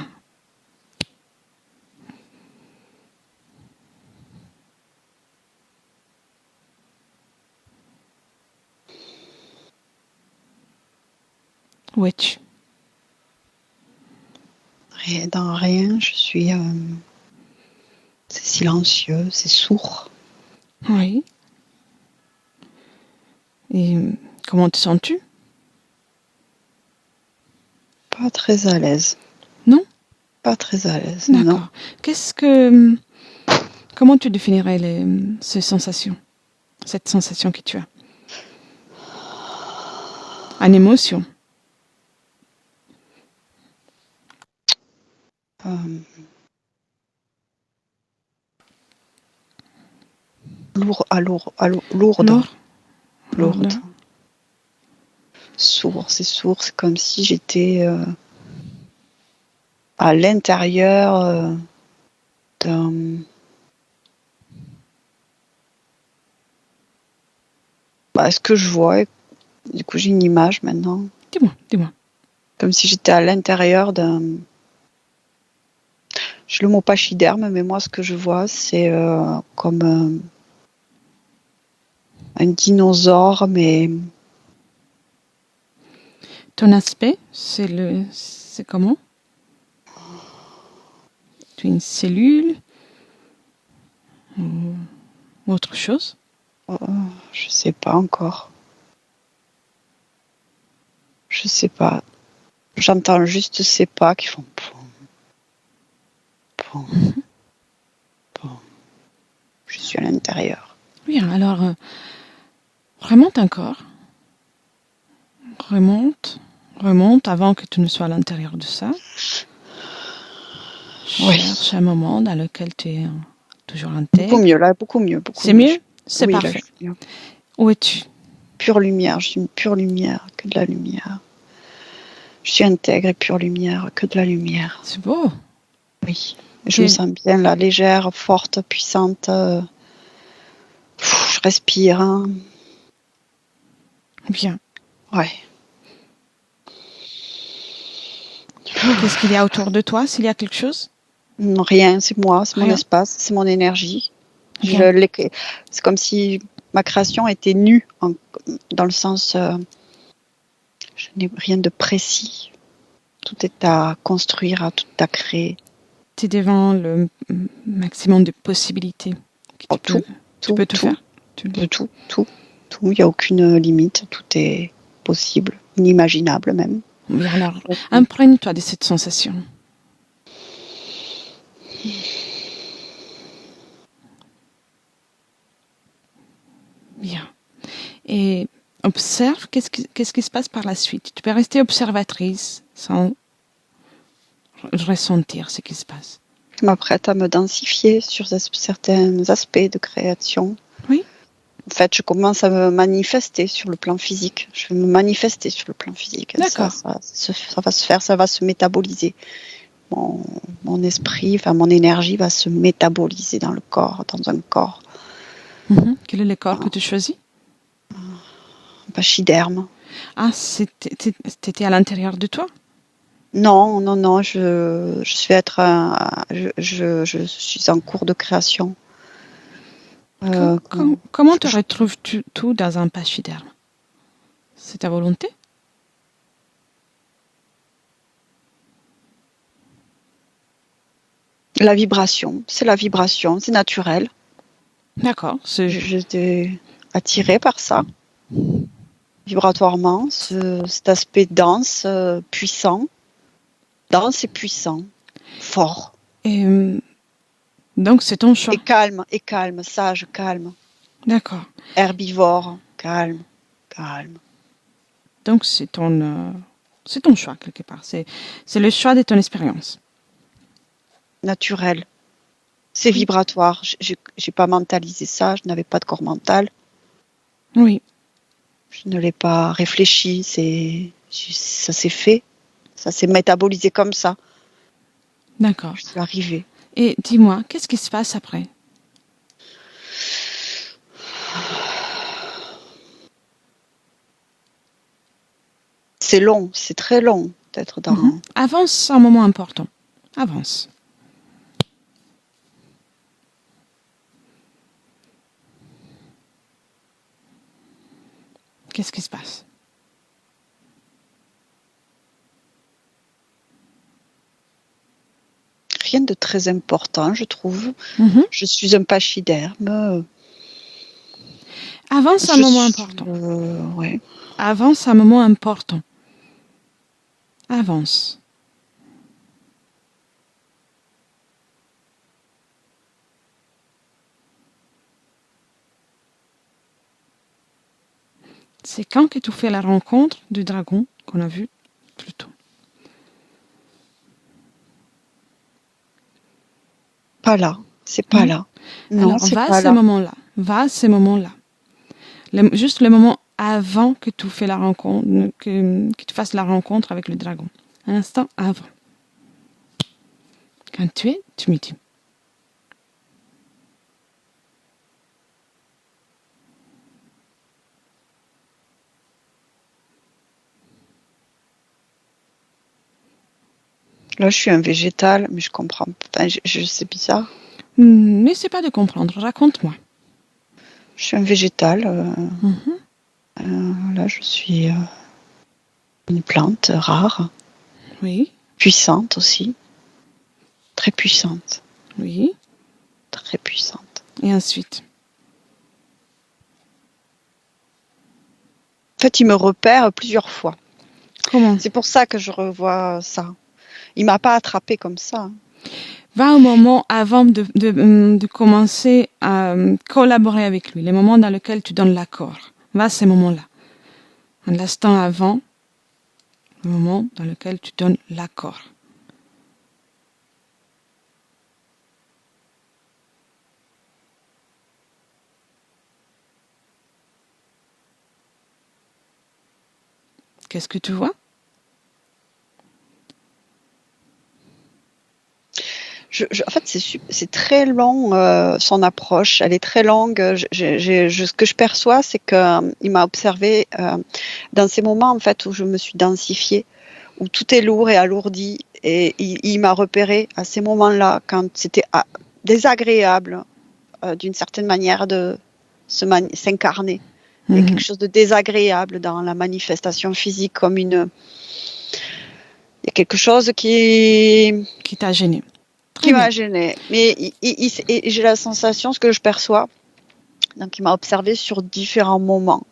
Où es-tu? Dans rien, je suis... c'est silencieux, c'est sourd. Oui. Et comment te sens-tu? Pas très à l'aise. Non? Pas très à l'aise, d'accord. Non. Comment tu définirais ces sensations? Cette sensation que tu as? Une émotion? Lourde. Lourde. Sourd, c'est comme si j'étais à l'intérieur d'un... ce que je vois, du coup j'ai une image maintenant. Dis-moi. Comme si j'étais à l'intérieur d'un... J'ai le mot pachyderme, mais moi ce que je vois c'est comme un dinosaure, mais... Ton aspect, c'est comment? Tu es une cellule ou autre chose? Je sais pas encore. Je sais pas. J'entends juste ces pas qui font poum, poum, poum. Je suis à l'intérieur. Oui, alors remonte encore. Remonte avant que tu ne sois à l'intérieur de ça. Cherche un moment dans lequel tu es toujours intègre. Beaucoup mieux, là, beaucoup mieux. C'est mieux? C'est parfait. Là, où es-tu? Pure lumière, je suis une pure lumière, que de la lumière. Je suis intègre et pure lumière, que de la lumière. C'est beau. Oui, je me sens bien là, légère, forte, puissante. Je respire. Hein. Bien. Ouais. Qu'est-ce qu'il y a autour de toi, s'il y a quelque chose? Non, rien, c'est moi, c'est mon espace, c'est mon énergie. C'est comme si ma création était nue, dans le sens, je n'ai rien de précis. Tout est à construire, tout est à créer. Tu es devant le maximum de possibilités que tu peux te faire. Tout. Il n'y a aucune limite, tout est possible, inimaginable même. Bien, alors, imprègne-toi de cette sensation. Bien. Et observe qu'est-ce qui se passe par la suite. Tu peux rester observatrice sans ressentir ce qui se passe. Je m'apprête à me densifier sur certains aspects de création. Oui. En fait, je commence à me manifester sur le plan physique. Je vais me manifester sur le plan physique. D'accord. Ça va se faire, ça va se métaboliser. Mon esprit, enfin mon énergie va se métaboliser dans le corps, dans un corps. Quel est le corps que tu choisis? Pachyderme. Ah, c'était à l'intérieur de toi? Non, je suis je suis en cours de création. Comment te retrouves-tu tout dans un pachyderme? C'est ta volonté? La vibration, c'est naturel. D'accord. J'étais attirée par ça, vibratoirement, cet aspect dense, puissant. Dense et puissant, fort. Et donc c'est ton choix. Et calme, sage, calme. D'accord. Herbivore, calme. Donc c'est ton choix quelque part. C'est le choix de ton expérience. Naturel. C'est vibratoire. J'ai pas mentalisé ça. Je n'avais pas de corps mental. Oui. Je ne l'ai pas réfléchi. Ça s'est fait. Ça s'est métabolisé comme ça. D'accord. Je suis arrivée. Et dis-moi, qu'est-ce qui se passe après? C'est long, c'est très long d'être dans... Avance un moment important. Avance. Qu'est-ce qui se passe? Rien de très important, je trouve. Je suis un pachyderme. Avance un moment important. Ouais. Avance un moment important. Avance. C'est quand que tu fais la rencontre du dragon qu'on a vu plus tôt? Pas là, c'est pas là. Non, alors va à ce moment-là. Va à ce moment-là. Juste le moment avant que tu fais la rencontre, que tu fasses la rencontre avec le dragon. Un instant avant. Quand tu me dis. Là, je suis un végétal, mais je comprends. Enfin, c'est bizarre. N'essaie pas de comprendre. Raconte-moi. Je suis un végétal. Là, je suis une plante rare. Oui. Puissante aussi. très puissante. Oui. Très puissante. Et ensuite? En fait, il me repère plusieurs fois. Comment? C'est pour ça que je revois ça. Il m'a pas attrapé comme ça. Va au moment avant de commencer à collaborer avec lui, les moments dans lesquels tu donnes l'accord. Va à ces moments-là. L'instant avant, le moment dans lequel tu donnes l'accord. Qu'est-ce que tu vois? En fait, c'est très long, son approche. Elle est très longue. Ce que je perçois, c'est qu'il m'a observé dans ces moments en fait, où je me suis densifiée, où tout est lourd et alourdi. Et il m'a repéré à ces moments-là, quand c'était désagréable, d'une certaine manière, de s'incarner. Il y a quelque chose de désagréable dans la manifestation physique, il y a quelque chose qui t'a gêné. Qui m'a gêné. Mais j'ai la sensation, ce que je perçois, donc il m'a observé sur différents moments,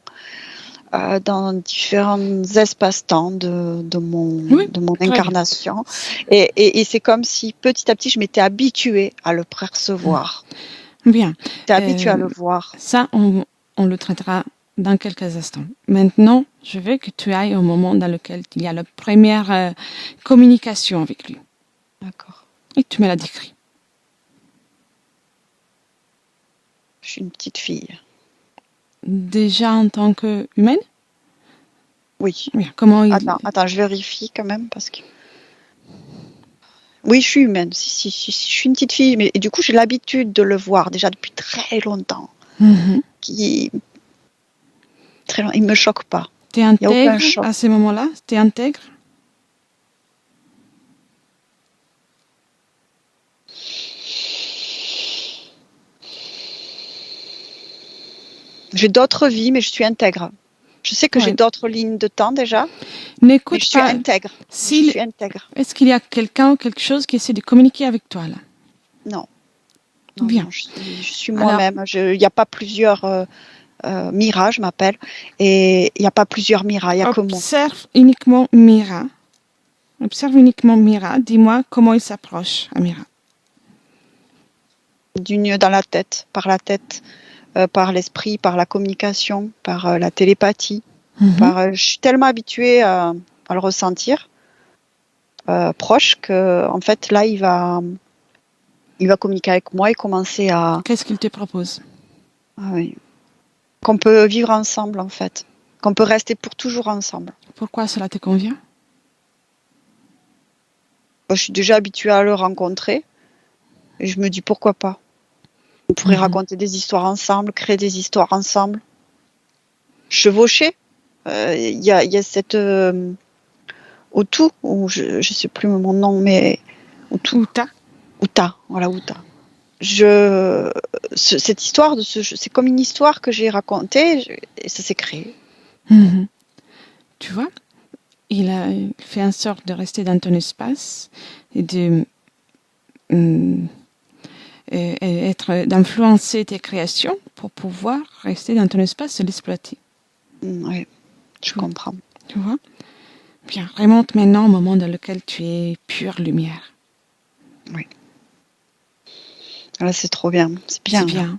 dans différents espaces-temps de mon incarnation. Et c'est comme si petit à petit, je m'étais habituée à le percevoir. Bien. J'étais habituée à le voir. Ça, on le traitera dans quelques instants. Maintenant, je veux que tu ailles au moment dans lequel il y a la première communication avec lui. D'accord. Et tu me l'as décrit. Je suis une petite fille. Déjà en tant qu'humaine? Oui. Bien. Comment Attends, je vérifie quand même parce que... Oui, je suis humaine. Si, je suis une petite fille, mais et du coup, j'ai l'habitude de le voir déjà depuis très longtemps. Très long. Il me choque pas. T'es intègre à ces moments-là? T'es intègre? J'ai d'autres vies, mais je suis intègre. Je sais que j'ai d'autres lignes de temps déjà. N'écoute je suis intègre. Je suis intègre. Est-ce qu'il y a quelqu'un ou quelque chose qui essaie de communiquer avec toi là? Non. Bien. Non, je suis moi-même. Il n'y a pas plusieurs Mira, je m'appelle. Et il n'y a pas plusieurs Mira, il n'y a que moi. Observe uniquement Mira. Observe uniquement Mira. Dis-moi comment il s'approche à Mira. Du nœud dans la tête, par l'esprit, par la communication, par la télépathie. Je suis tellement habituée à le ressentir proche que en fait là il va communiquer avec moi et commencer à... Qu'est-ce qu'il te propose? Qu'on peut vivre ensemble en fait, qu'on peut rester pour toujours ensemble. Pourquoi cela te convient? Je suis déjà habituée à le rencontrer et je me dis pourquoi pas. On pourrait raconter des histoires ensemble, créer des histoires ensemble, chevaucher. Il y a cette Outou, ou je sais plus mon nom, mais Outa, voilà, Outa. Cette histoire c'est comme une histoire que j'ai racontée et ça s'est créé. Tu vois, il a fait en sorte de rester dans ton espace et d'influencer tes créations pour pouvoir rester dans ton espace et l'exploiter. Oui, je comprends. Tu vois? Bien, remonte maintenant au moment dans lequel tu es pure lumière. Oui. Là, c'est trop bien. C'est bien. C'est bien.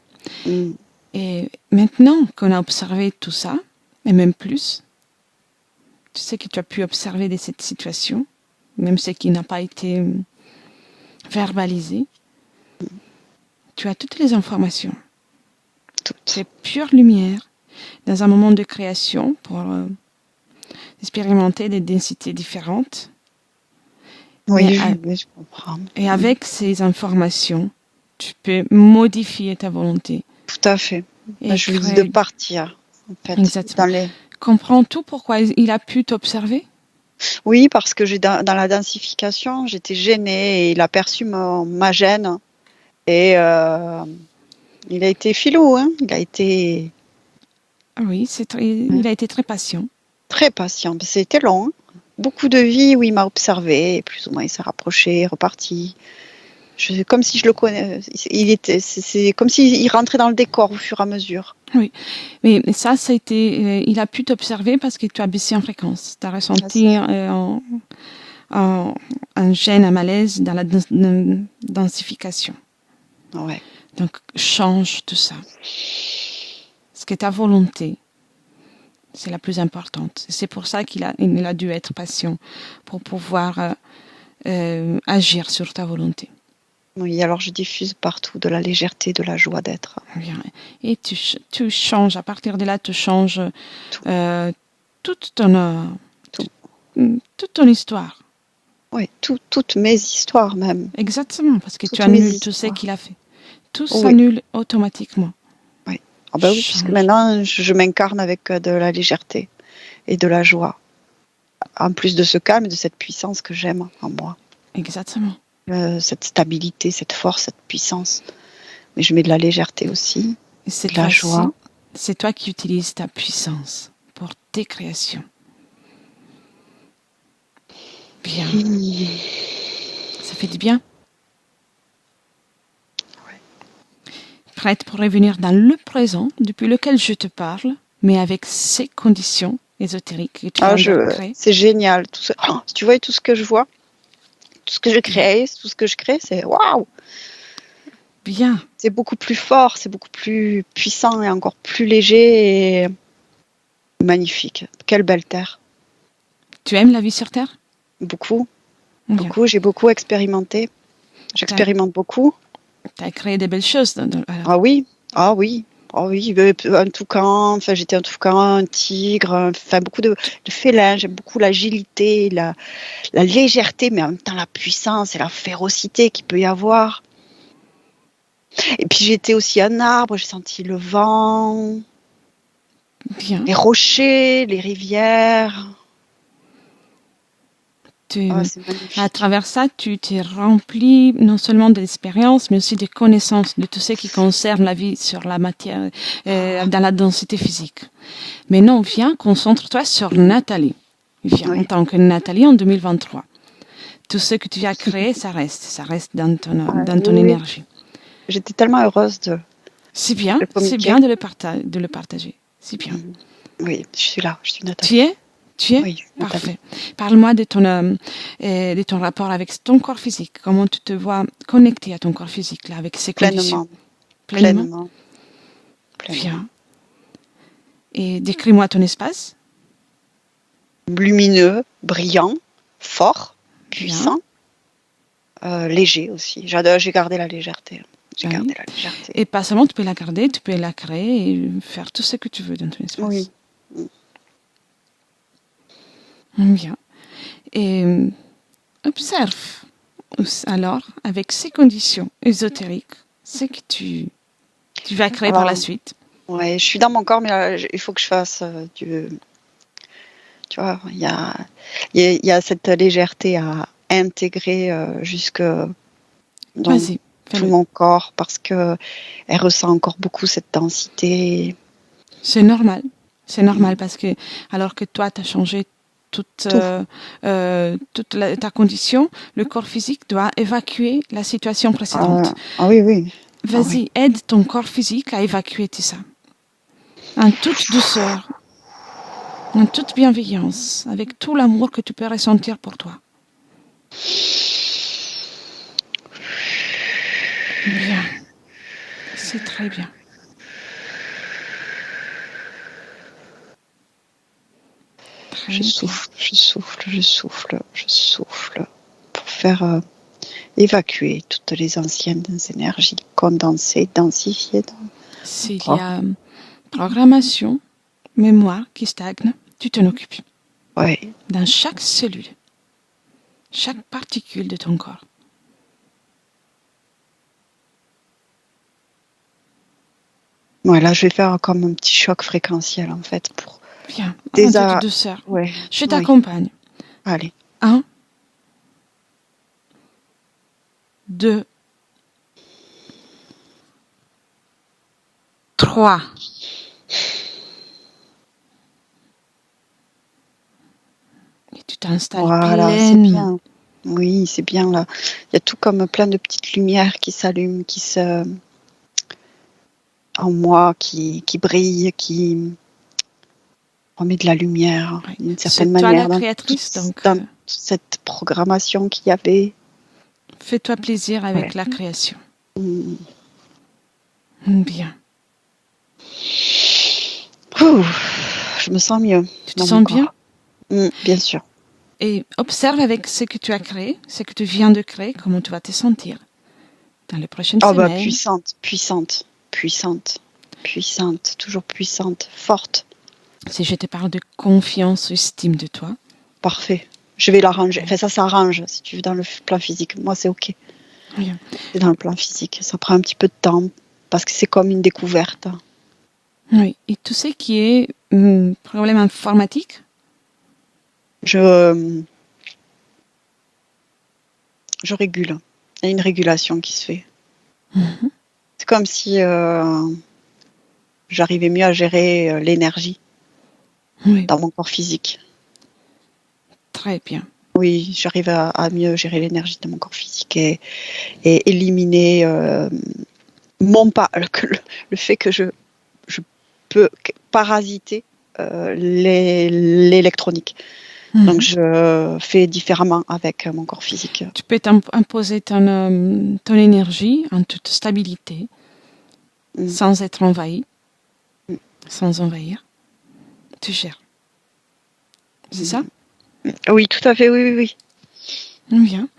Et maintenant qu'on a observé tout ça, et même plus, tu sais que tu as pu observer cette situation, même ce qui n'a pas été verbalisé. Tu as toutes les informations. C'est pure lumière dans un moment de création pour expérimenter des densités différentes. Oui, je comprends. Et avec ces informations, tu peux modifier ta volonté. Tout à fait. Je lui dis de partir. En fait, exactement. Comprends tout pourquoi il a pu t'observer? Oui, parce que dans la densification, j'étais gênée et il a perçu ma gêne. Et il a été filou, hein. Il a été... Oui, il a été très patient. Très patient. C'était long. Beaucoup de vies où il m'a observé, et plus ou moins il s'est rapproché, reparti. Comme si je le connais. C'est comme s'il rentrait dans le décor au fur et à mesure. Oui, mais ça a été. Il a pu t'observer parce que tu as baissé en fréquence. Tu as ressenti un gêne, un malaise dans la densification. Ouais. Donc, change tout ça. Parce que ta volonté, c'est la plus importante. C'est pour ça qu'il a dû être patient, pour pouvoir agir sur ta volonté. Oui, alors je diffuse partout de la légèreté, de la joie d'être. Bien. Et tu changes, à partir de là, tu changes toute ton histoire. Oui, toutes mes histoires même. Exactement, parce que tu annules tout ce qu'il a fait. Tout s'annule automatiquement. Oui. Ah ben oui, puisque maintenant, je m'incarne avec de la légèreté et de la joie. En plus de ce calme et de cette puissance que j'aime en moi. Exactement. Cette stabilité, cette force, cette puissance. Mais je mets de la légèreté aussi, de la joie. C'est toi qui utilises ta puissance pour tes créations. Bien. Ça fait du bien? Ouais. Prête pour revenir dans le présent, depuis lequel je te parle, mais avec ces conditions ésotériques que tu viens de créer. C'est génial. Si tu vois tout ce que je vois, tout ce que je crée, tout ce que je crée, c'est waouh! Bien. C'est beaucoup plus fort, c'est beaucoup plus puissant et encore plus léger et magnifique. Quelle belle terre. Tu aimes la vie sur Terre? Beaucoup. Beaucoup. J'ai beaucoup expérimenté. J'expérimente beaucoup. Tu as créé des belles choses. Ah oui. Ah oui. Oh oui, un toucan, enfin j'étais un toucan, un tigre, enfin beaucoup de félins, j'aime beaucoup l'agilité, la légèreté, mais en même temps la puissance et la férocité qu'il peut y avoir. Et puis j'étais aussi un arbre, j'ai senti le vent, bien. Les rochers, les rivières. À travers ça, tu t'es rempli non seulement de l'expérience, mais aussi des connaissances de tout ce qui concerne la vie sur la matière, dans la densité physique. Mais non, viens, concentre-toi sur Nathalie. Viens, en tant que Nathalie en 2023. Tout ce que tu as créé, ça reste dans ton énergie. J'étais tellement heureuse de. C'est bien de le partager. C'est bien. Oui, je suis là, je suis Nathalie. Tu es Oui, parfait. Parle-moi de ton rapport avec ton corps physique. Comment tu te vois connecté à ton corps physique, là, avec ces conditions? Pleinement. Bien. Et décris-moi ton espace. Lumineux, brillant, fort, puissant, léger aussi. J'ai gardé la légèreté. Et pas seulement, tu peux la garder, tu peux la créer et faire tout ce que tu veux dans ton espace. Oui. Bien. Et observe alors, avec ces conditions ésotériques, ce que tu vas créer par la suite. Ouais, je suis dans mon corps, mais là, il faut que je fasse du. Tu vois, il y a cette légèreté à intégrer jusque dans tout mon corps parce que elle ressent encore beaucoup cette densité. C'est normal. C'est normal parce que alors que toi, tu as changé toute ta condition, le corps physique doit évacuer la situation précédente. Oui. Vas-y, aide ton corps physique à évacuer tout ça. En toute douceur, en toute bienveillance, avec tout l'amour que tu peux ressentir pour toi. Bien. C'est très bien. Je souffle pour faire évacuer toutes les anciennes énergies condensées, densifiées. S'il y a programmation, mémoire qui stagne, tu t'en occupes. Oui. Dans chaque cellule, chaque particule de ton corps. Voilà, je vais faire comme un petit choc fréquentiel en fait pour. Bien, un peu de douceur. Ouais. Je t'accompagne. Allez. 1, 2, 3. Et tu t'installes pleine. Oui, c'est bien là. Il y a tout comme plein de petites lumières qui s'allument, en moi, qui brillent, qui remet de la lumière d'une certaine C'est toi la manière créatrice, donc dans cette programmation qu'il y avait. fais-toi plaisir avec la création. Mm. Bien. Ouh, je me sens mieux. Tu te sens bien? Bien sûr. Et observe avec ce que tu as créé, ce que tu viens de créer, comment tu vas te sentir dans les prochaines semaines. Puissante, toujours puissante, forte. Si je te parle de confiance, estime de toi. Parfait. Je vais l'arranger. Enfin, ça s'arrange, si tu veux, dans le plan physique. Moi, c'est OK. Bien. C'est dans le plan physique. Ça prend un petit peu de temps, parce que c'est comme une découverte. Oui. Et tout ce qui est problème informatique? Je régule. Il y a une régulation qui se fait. Mm-hmm. C'est comme si j'arrivais mieux à gérer l'énergie dans mon corps physique. Très bien. Oui, j'arrive à mieux gérer l'énergie de mon corps physique et éliminer le fait que je peux parasiter l'électronique. Mm-hmm. Donc, je fais différemment avec mon corps physique. Tu peux imposer ton énergie en toute stabilité, sans être envahi, sans envahir. Tu gères. C'est ça? Oui, tout à fait, oui. Bien.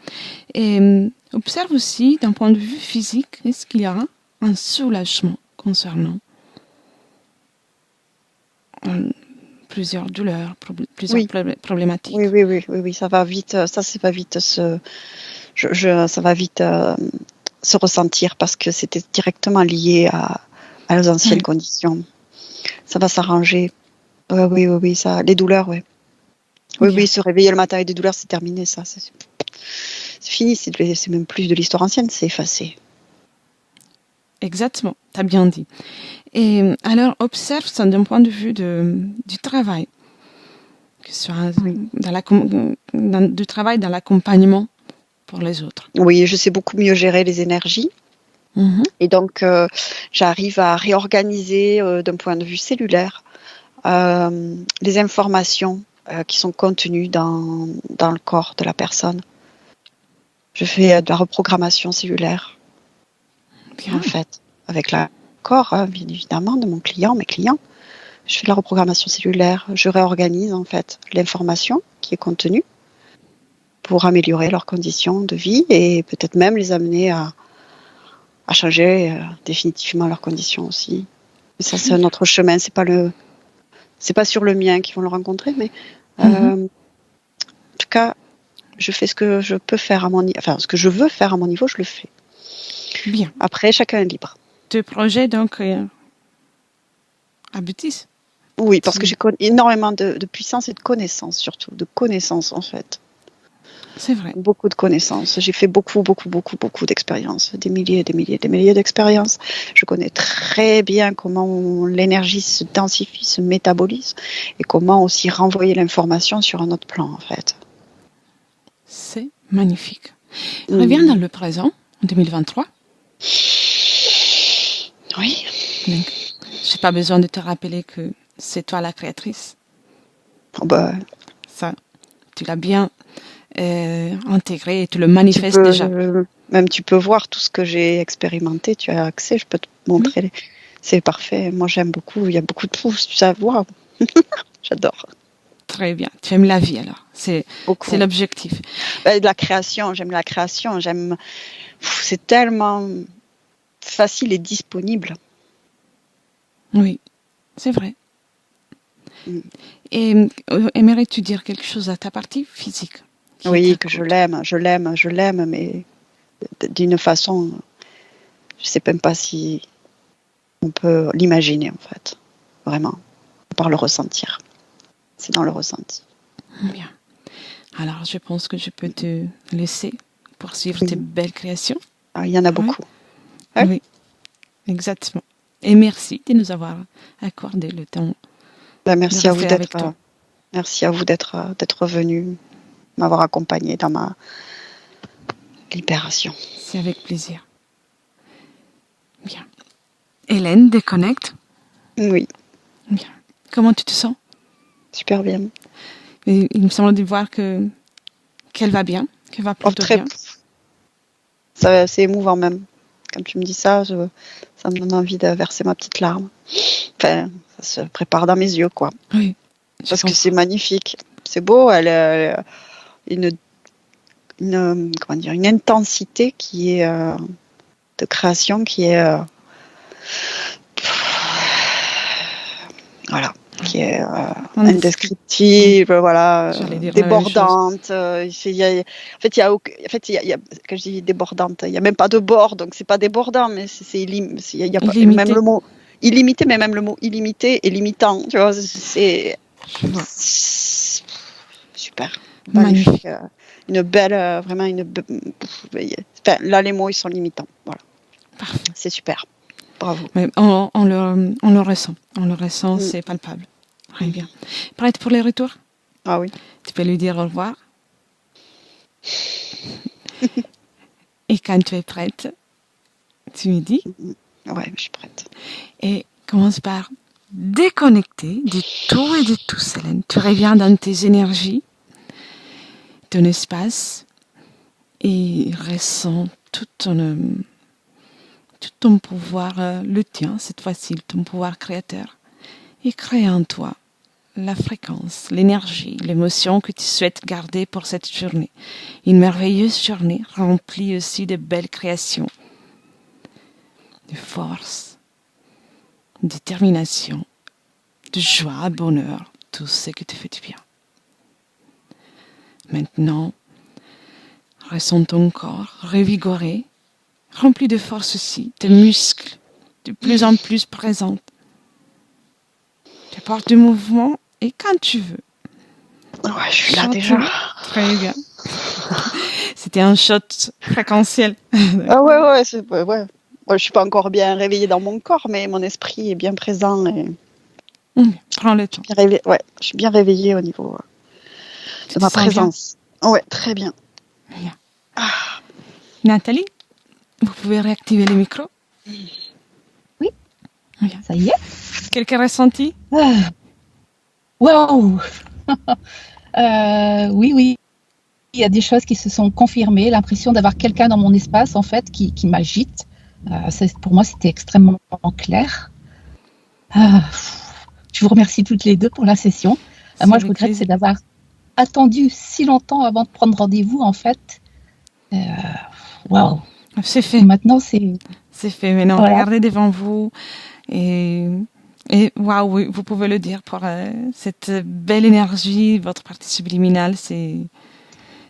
Et observe aussi, d'un point de vue physique, est-ce qu'il y a un soulagement concernant plusieurs douleurs, plusieurs problématiques? Oui, ça va vite. Ça va vite ça va vite se ressentir parce que c'était directement lié à nos anciennes conditions. Ça va s'arranger. Oui, ça, les douleurs, oui. Oui, se réveiller le matin avec des douleurs, c'est terminé, ça. C'est fini, c'est même plus de l'histoire ancienne, c'est effacé. Exactement, tu as bien dit. Et alors, observe ça d'un point de vue du travail, que ce soit du travail dans l'accompagnement pour les autres. Oui, je sais beaucoup mieux gérer les énergies. Mm-hmm. Et donc, j'arrive à réorganiser d'un point de vue cellulaire les informations qui sont contenues dans le corps de la personne. Je fais de la reprogrammation cellulaire, en fait, avec le corps, bien évidemment, de mes clients. Je fais de la reprogrammation cellulaire. Je réorganise, en fait, l'information qui est contenue pour améliorer leurs conditions de vie et peut-être même les amener à changer définitivement leurs conditions aussi. Mais ça, c'est un autre chemin. C'est pas sur le mien qu'ils vont le rencontrer, mais en tout cas, je fais ce que je peux faire à mon niveau. Enfin, ce que je veux faire à mon niveau, je le fais. Bien. Après, chacun est libre. Tes projets, donc, aboutissent. Oui, parce que j'ai énormément de puissance et de connaissances, surtout. De connaissances, en fait. C'est vrai. Beaucoup de connaissances. J'ai fait beaucoup d'expériences. Des milliers d'expériences. Je connais très bien comment l'énergie se densifie, se métabolise et comment aussi renvoyer l'information sur un autre plan, en fait. C'est magnifique. Reviens dans le présent, en 2023. Oui. Donc, je n'ai pas besoin de te rappeler que c'est toi la créatrice. Ça, tu l'as bien intégré et tu le manifestes déjà. Même tu peux voir tout ce que j'ai expérimenté, tu as accès, je peux te montrer. C'est parfait, moi j'aime beaucoup, il y a beaucoup de choses, tu sais, waouh. J'adore. Très bien, tu aimes la vie alors, c'est l'objectif. De la création, j'aime la création, c'est tellement facile et disponible. Oui, c'est vrai. Et aimerais-tu dire quelque chose à ta partie physique? Oui, que je l'aime, mais d'une façon, je ne sais même pas si on peut l'imaginer en fait, vraiment, par le ressentir. C'est dans le ressenti. Bien. Alors, je pense que je peux te laisser poursuivre tes belles créations. Il y en a beaucoup. Ouais. Oui, exactement. Et merci de nous avoir accordé le temps. Merci à vous d'être venu, m'avoir accompagné dans Libération. C'est avec plaisir. Bien. Hélène, déconnecte. Oui. Bien. Comment tu te sens? Super bien. Et il me semble de voir qu'elle va bien, qu'elle va plutôt bien. C'est émouvant même. Quand tu me dis ça, ça me donne envie de verser ma petite larme. Enfin, ça se prépare dans mes yeux, quoi. Oui. Parce que c'est magnifique. C'est beau, elle a une intensité qui est de création qui est voilà, qui est indescriptible, voilà, débordante. Quand je dis débordante, il y a même pas de bord, donc c'est pas débordant, mais il y a pas, même le mot illimité, mais même le mot illimité est limitant, tu vois, c'est super, magnifique, une belle, vraiment là les mots ils sont limitants, voilà. Parfait. C'est super. Bravo. Mais on le ressent, c'est palpable. Très bien. Prête pour les retours? Ah oui. Tu peux lui dire au revoir. Et quand tu es prête, tu me dis. Ouais, je suis prête. Et commence par déconnecter de tout et de tous, Hélène. Tu reviens dans tes énergies, ton espace, et ressens tout ton pouvoir, le tien, cette fois-ci, ton pouvoir créateur. Et crée en toi la fréquence, l'énergie, l'émotion que tu souhaites garder pour cette journée. Une merveilleuse journée remplie aussi de belles créations, de force, de détermination, de joie, bonheur, tout ce que tu fais du bien. Maintenant, ressens ton corps revigoré, rempli de force aussi, tes muscles de plus en plus présents. Tu apportes du mouvement et quand tu veux. Ouais, je suis là déjà. Très bien. C'était un shot fréquentiel. Ah ouais. Je suis pas encore bien réveillée dans mon corps, mais mon esprit est bien présent. Et... Prends le temps. Je suis bien réveillée au niveau de ma présence. Bien. Ouais, très bien. Bien. Nathalie, vous pouvez réactiver les micros? Oui. Bien. Ça y est. Quelqu'un ressenti? Waouh. Oui. Il y a des choses qui se sont confirmées. L'impression d'avoir quelqu'un dans mon espace, en fait, qui m'agite. Pour moi, c'était extrêmement clair. Je vous remercie toutes les deux pour la session. Moi, je regrette, c'est d'avoir attendu si longtemps avant de prendre rendez-vous, en fait. Waouh. C'est fait. Et maintenant, c'est fait. Maintenant, voilà. Regardez devant vous et waouh, oui, vous pouvez le dire pour cette belle énergie, votre partie subliminale, elle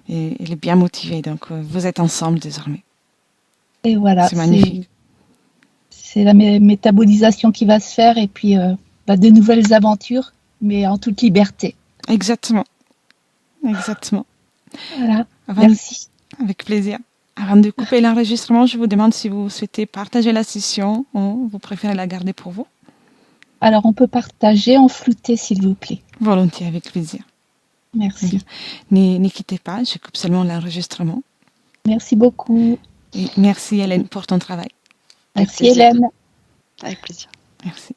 est bien motivée. Donc, vous êtes ensemble désormais. Et voilà. C'est magnifique. C'est la métabolisation qui va se faire et puis de nouvelles aventures, mais en toute liberté. Exactement. Voilà. Merci. Avec plaisir. Avant de couper l'enregistrement, je vous demande si vous souhaitez partager la session ou vous préférez la garder pour vous. Alors, on peut partager en flouté, s'il vous plaît. Volontiers, avec plaisir. Merci. Ne quittez pas, je coupe seulement l'enregistrement. Merci beaucoup. Et merci Hélène pour ton travail. Merci Hélène. Avec plaisir. Merci.